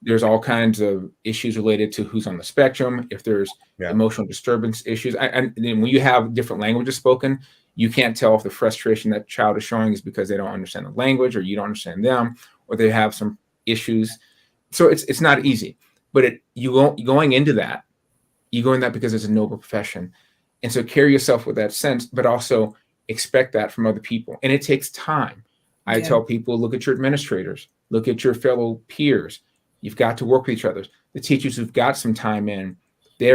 There's all kinds of issues related to who's on the spectrum. If there's emotional disturbance issues, and then when you have different languages spoken, you can't tell if the frustration that child is showing is because they don't understand the language, or you don't understand them, or they have some issues. So it's not easy. But going into that, you go in that because it's a noble profession. And so carry yourself with that sense, but also expect that from other people. And it takes time. I tell people, look at your administrators, look at your fellow peers. You've got to work with each other. The teachers who've got some time in, they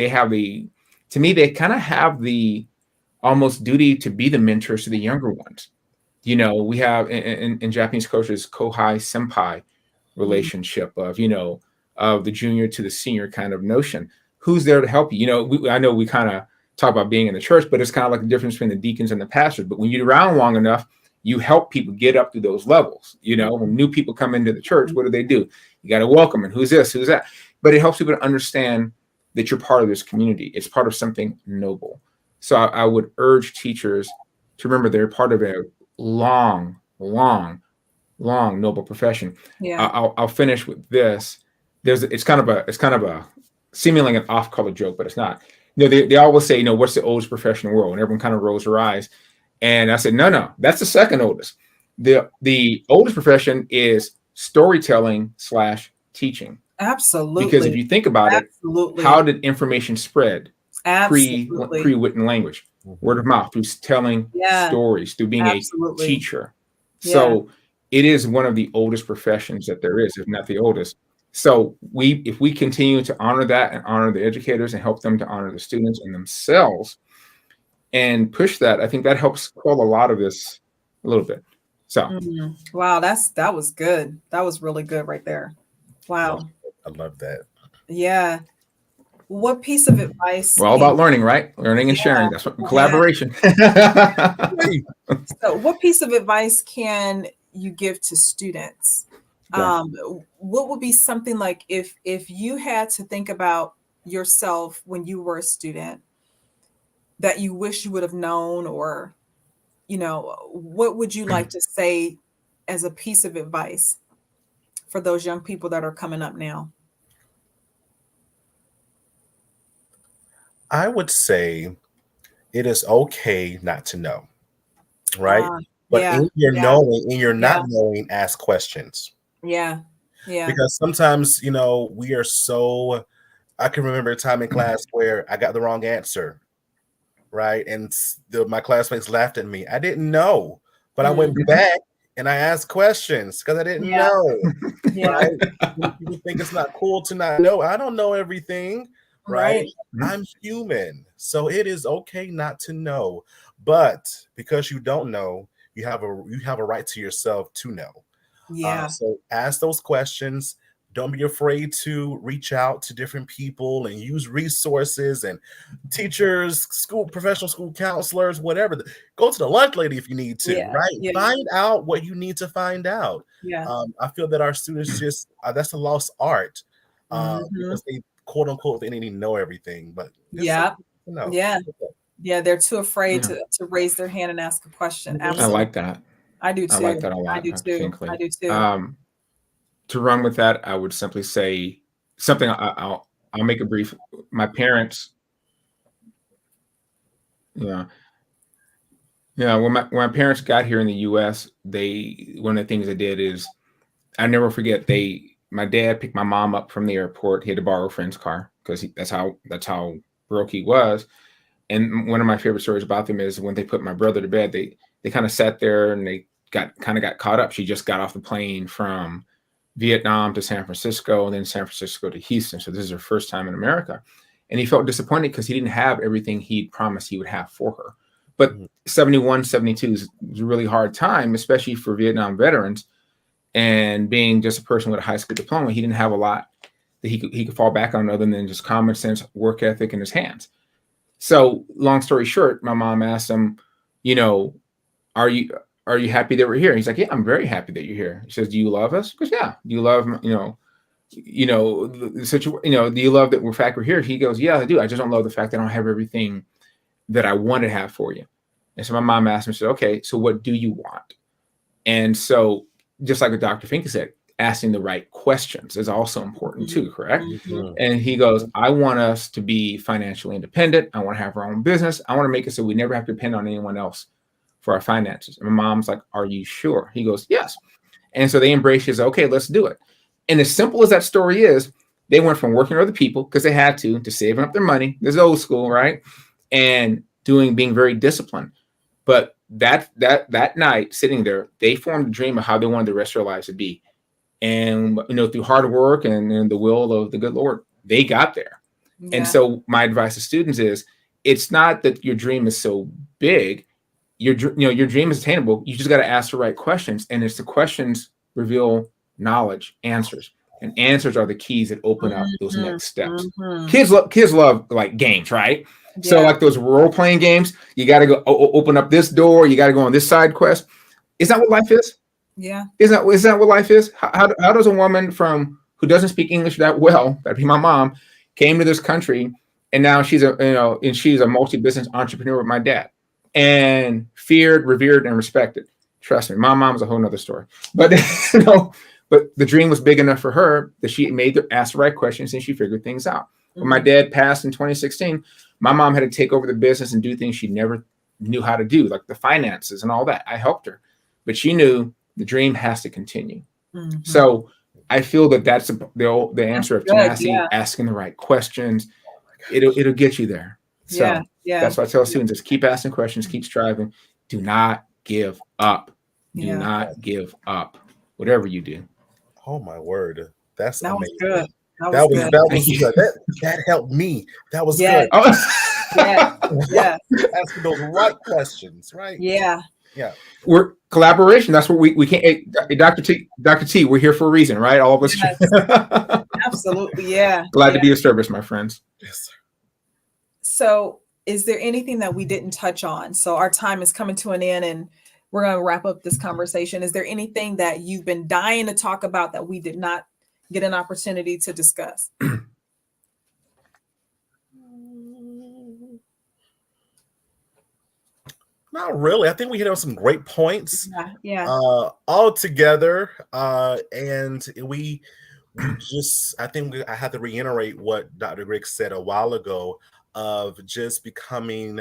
have to me, they kind of have the almost duty to be the mentors to the younger ones. We have in Japanese culture is kohai senpai relationship of the junior to the senior kind of notion. Who's there to help you? I know we kind of talk about being in the church, but it's kind of like the difference between the deacons and the pastors. But when you're around long enough, you help people get up to those levels. When new people come into the church, what do? You got to welcome them. Who's this? Who's that? But it helps people to understand that you're part of this community. It's part of something noble. So I would urge teachers to remember they're part of a long, noble profession. I'll finish with this. It's kind of a seemingly an off-color joke, but it's not. They always say, what's the oldest profession in the world? And everyone kind of rolls their eyes. And I said, no, that's the second oldest. The oldest profession is storytelling / teaching. Because if Absolutely. you think about it, Absolutely. how did information spread Absolutely. pre-written language? Word of mouth, through telling stories, through being Absolutely. a teacher. So it is one of the oldest professions that there is, if not the oldest. So if we continue to honor that and honor the educators and help them to honor the students and themselves and push that, I think that helps quell a lot of this a little bit. So wow, that was good. That was really good right there. Wow. I love that. Yeah. What piece of advice? We're all about learning, right? Learning and sharing. That's what collaboration. So what piece of advice can you give to students? What would be something like if you had to think about yourself when you were a student that you wish you would have known, or, what would you like to say as a piece of advice for those young people that are coming up now? I would say it is okay not to know, right? But in your knowing, in your not knowing, ask questions. Yeah. Because sometimes, we are so, I can remember a time in class where I got the wrong answer, right? And my classmates laughed at me. I didn't know, but I went back and I asked questions because I didn't know. Right? People think it's not cool to not know. I don't know everything, right? I'm human. So it is okay not to know. But because you don't know, you have a right to yourself to know. So ask those questions. Don't be afraid to reach out to different people and use resources and teachers, professional school counselors, whatever. Go to the lunch lady if you need to, right? Find out what you need to find out. I feel that our students just, that's a lost art because they, quote unquote, they didn't know everything. But they're too afraid to raise their hand and ask a question. Absolutely. I like that. I do too. I like that a lot. I do too. Finkley. I do too. To run with that, I would simply say something. I'll make it brief. My parents, when my parents got here in the U.S., one of the things they did is, I never forget. My dad picked my mom up from the airport. He had to borrow a friend's car because that's how broke he was. And one of my favorite stories about them is when they put my brother to bed, they kind of sat there and they got caught up. She just got off the plane from Vietnam to San Francisco and then San Francisco to Houston. So this is her first time in America. And he felt disappointed because he didn't have everything he'd promised he would have for her. But 71, 72 was a really hard time, especially for Vietnam veterans. And being just a person with a high school diploma, he didn't have a lot that he could fall back on other than just common sense, work ethic in his hands. So long story short, my mom asked him, are you happy that we're here? And he's like, yeah, I'm very happy that you're here. She says, do you love us? Because yeah. Do you love, the situation, do you love that we're here? He goes, yeah, I do. I just don't love the fact that I don't have everything that I want to have for you. And so my mom asked him, she said, okay, so what do you want? And so just like what Dr. Finkley said, asking the right questions is also important too, correct? And he goes, I want us to be financially independent. I want to have our own business. I want to make it so we never have to depend on anyone else for our finances. And my mom's like, are you sure? He goes, yes. And so they embrace it. Okay, let's do it. And as simple as that story is, they went from working for other people because they had to saving up their money. This is old school, right? And being very disciplined. But that night sitting there, they formed a dream of how they wanted the rest of their lives to be. And, through hard work and the will of the good Lord, they got there. And so my advice to students is, it's not that your dream is so big. Your dream is attainable. You just got to ask the right questions. And it's the questions reveal knowledge, answers. And answers are the keys that open up those next steps. Kids love like games, right? Yeah. So like those role-playing games, you got to go open up this door. You got to go on this side quest. Is that what life is? Yeah. Is that what life is? How does a woman who doesn't speak English that well, that'd be my mom, came to this country, and now she's a multi-business entrepreneur with my dad, and feared, revered, and respected. Trust me, my mom was a whole nother story. But but the dream was big enough for her that she asked the right questions and she figured things out. When my dad passed in 2016, my mom had to take over the business and do things she never knew how to do, like the finances and all that. I helped her, but she knew the dream has to continue. Mhm. So I feel that that's the answer of good, tenacity, yeah. asking the right questions. It'll get you there. So Yeah, yeah. that's why I tell students, just keep asking questions, keep striving. Do not give up. Do Yeah. not give up, whatever you do. Oh my word. That's That was amazing. good. That That was was good. Thank you. good. That helped me. That was Yeah. good. Oh. Yeah. Yeah. Asking those right questions, right? Yeah. Yeah. We're collaboration. That's what we can't. Hey, Dr. T, we're here for a reason, right? All of us. Yes. Absolutely. Yeah. Glad Yeah. to be of service, my friends. Yes, sir. So, is there anything that we didn't touch on? So, our time is coming to an end and we're going to wrap up this conversation. Is there anything that you've been dying to talk about that we did not get an opportunity to discuss? Not really. I think we hit on some great points Yeah. Yeah. all together. And we just, I think I have to reiterate what Dr. Griggs said a while ago of just becoming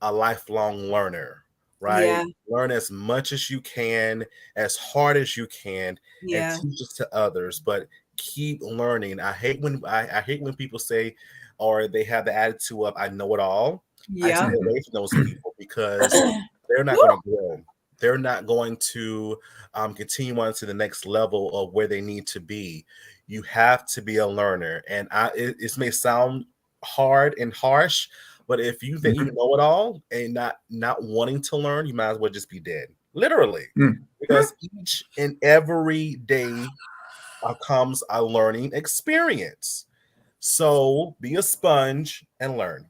a lifelong learner, right? Yeah. Learn as much as you can, as hard as you can, and Yeah. teach it to others. But keep learning. I hate when people say, or they have the attitude of "I know it all." I stay Yeah. away from those people because they're not going to grow. They're not going to continue on to the next level of where they need to be. You have to be a learner, and it may sound hard and harsh, but if you think you know it all and not wanting to learn, you might as well just be dead, literally, because each and every day comes a learning experience. So be a sponge and learn.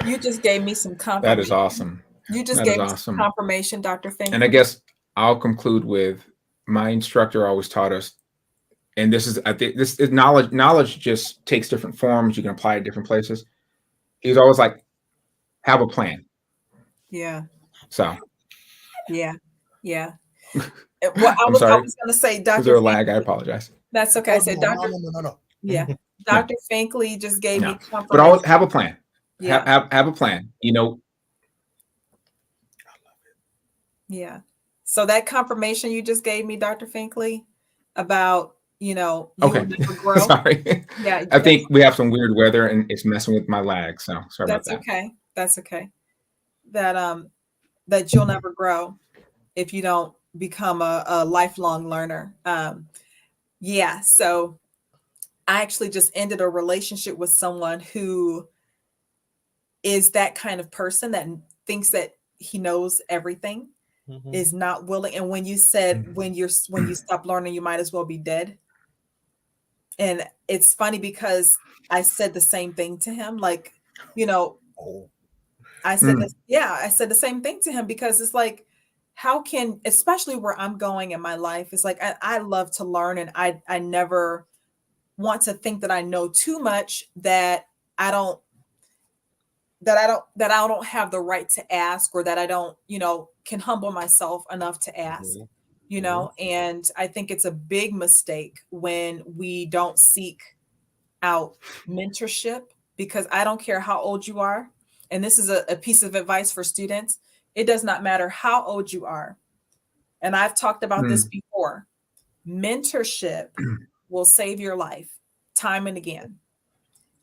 You just gave me some confirmation. That is awesome. You just That gave is me awesome. some confirmation, Dr. Finkley. And I guess I'll conclude with my instructor always taught us, and this is, I think this is knowledge. Knowledge just takes different forms. You can apply it different places. He was always like, have a plan. Yeah. So Yeah. Yeah. Well, I I'm was sorry. going to say, Dr. Was there a lag? Finkley, I apologize. that's okay. I said, Dr. No. Yeah. Dr. Finkley just gave me confirmation. But always have a plan. Yeah. Have a plan. You know. Yeah. So that confirmation you just gave me, Dr. Finkley, about, you will never grow. Sorry. Yeah. I think we have some weird weather and it's messing with my lag. So sorry about that. That's okay. That's okay. That you'll never grow if you don't become a lifelong learner. Yeah. So I actually just ended a relationship with someone who is that kind of person that thinks that he knows everything, is not willing. And when you said, when you stop learning, you might as well be dead. And it's funny because I said the same thing to him. Like, I said this, I said the same thing to him because it's like, how can, especially where I'm going in my life, it's like, I love to learn and I never want to think that I know too much that I don't have the right to ask, or that I don't, can humble myself enough to ask, and I think it's a big mistake when we don't seek out mentorship, because I don't care how old you are. And this is a piece of advice for students. It does not matter how old you are. And I've talked about this before. Mentorship will save your life time and again.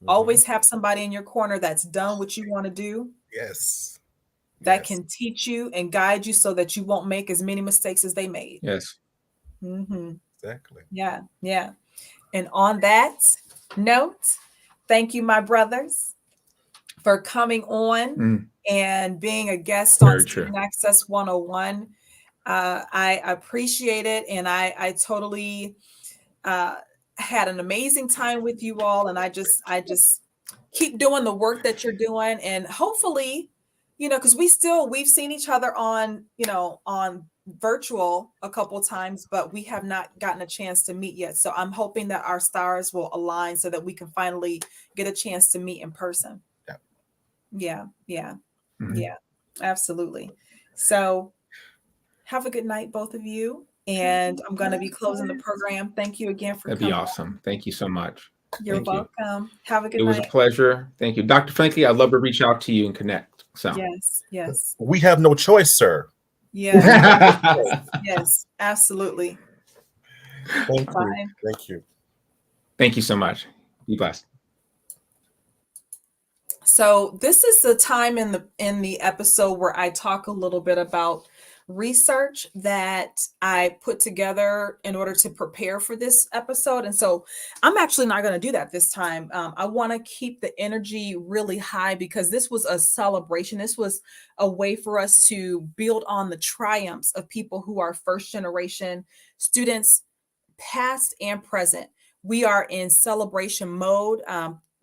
Always have somebody in your corner that's done what you want to do. Yes. That can teach you and guide you so that you won't make as many mistakes as they made. Yes. Exactly. Yeah. Yeah. And on that note, thank you, my brothers, for coming on and being a guest on Student Access 101. I appreciate it. And I totally had an amazing time with you all. And I just keep doing the work that you're doing. And hopefully, because we've seen each other on virtual a couple of times, but we have not gotten a chance to meet yet. So I'm hoping that our stars will align so that we can finally get a chance to meet in person. Yeah. Yeah. Yeah, absolutely. So have a good night, both of you. And I'm going to be closing the program. Thank you again for coming. That'd be awesome. Thank you so much. You're Thank you. welcome. Have a good It was a night. pleasure. Thank you. Dr. Finkley, I'd love to reach out to you and connect. So Yes, yes, We have no choice, sir. yes, Thank yes, absolutely. you. Bye. Thank you. Thank you so much. Be blessed. So this is the time in the episode where I talk a little bit about research that I put together in order to prepare for this episode. And so I'm actually not going to do that this time. I want to keep the energy really high because this was a celebration. This was a way for us to build on the triumphs of people who are first generation students, past and present. We are in celebration mode.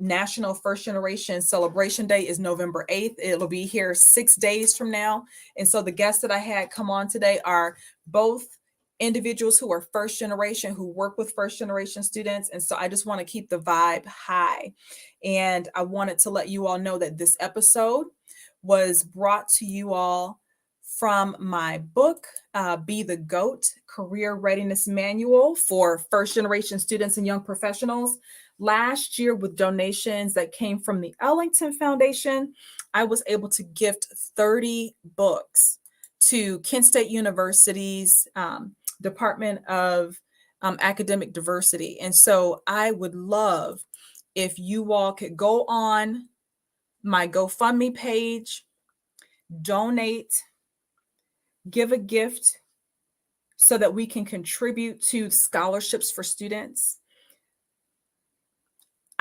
National First Generation Celebration Day is November 8th. It'll be here 6 days from now. And so the guests that I had come on today are both individuals who are first generation, who work with first generation students. And so I just want to keep the vibe high. And I wanted to let you all know that this episode was brought to you all from my book, Be the GOAT, Career Readiness Manual for First Generation Students and Young Professionals. Last year, with donations that came from the Ellington Foundation, I was able to gift 30 books to Kent State University's Department of Academic Diversity. And so I would love if you all could go on my GoFundMe page, donate, give a gift so that we can contribute to scholarships for students.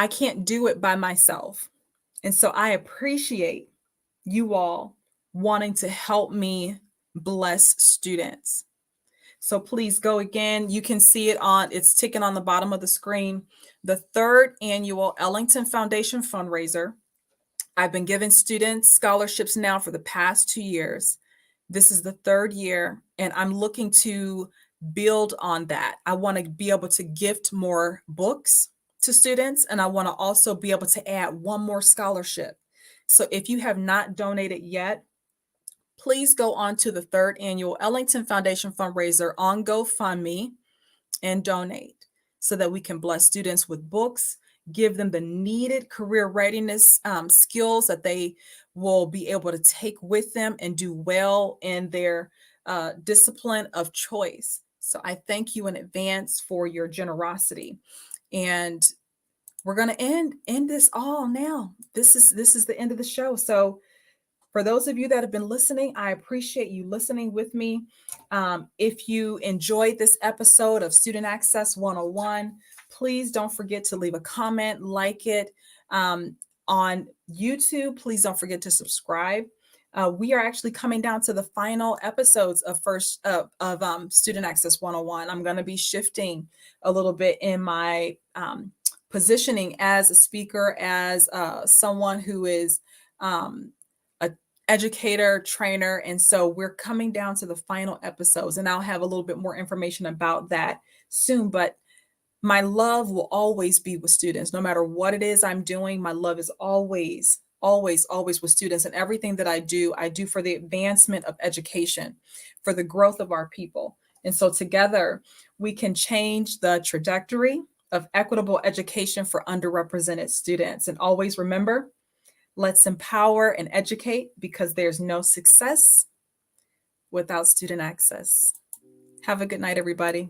I can't do it by myself. And so I appreciate you all wanting to help me bless students. So please go again. You can see it's ticking on the bottom of the screen. The third annual Ellington Foundation fundraiser. I've been giving students scholarships now for the past 2 years. This is the third year, and I'm looking to build on that. I want to be able to gift more books to students, and I want to also be able to add one more scholarship. So if you have not donated yet, please go on to the third annual Ellington Foundation fundraiser on GoFundMe and donate so that we can bless students with books, give them the needed career readiness skills that they will be able to take with them and do well in their discipline of choice. So I thank you in advance for your generosity. And we're going to end this all now. This is the end of the show. So for those of you that have been listening, I appreciate you listening with me. If you enjoyed this episode of Student Access 101, please don't forget to leave a comment, like it. On YouTube, please don't forget to subscribe. We are actually coming down to the final episodes of Student Access 101. I'm going to be shifting a little bit in my positioning as a speaker, as someone who is an educator, trainer. And so we're coming down to the final episodes, and I'll have a little bit more information about that soon. But my love will always be with students. No matter what it is I'm doing, my love is always with students. And everything that I do for the advancement of education, for the growth of our people. And so together we can change the trajectory of equitable education for underrepresented students. And always remember, let's empower and educate, because there's no success without student access. Have a good night, everybody.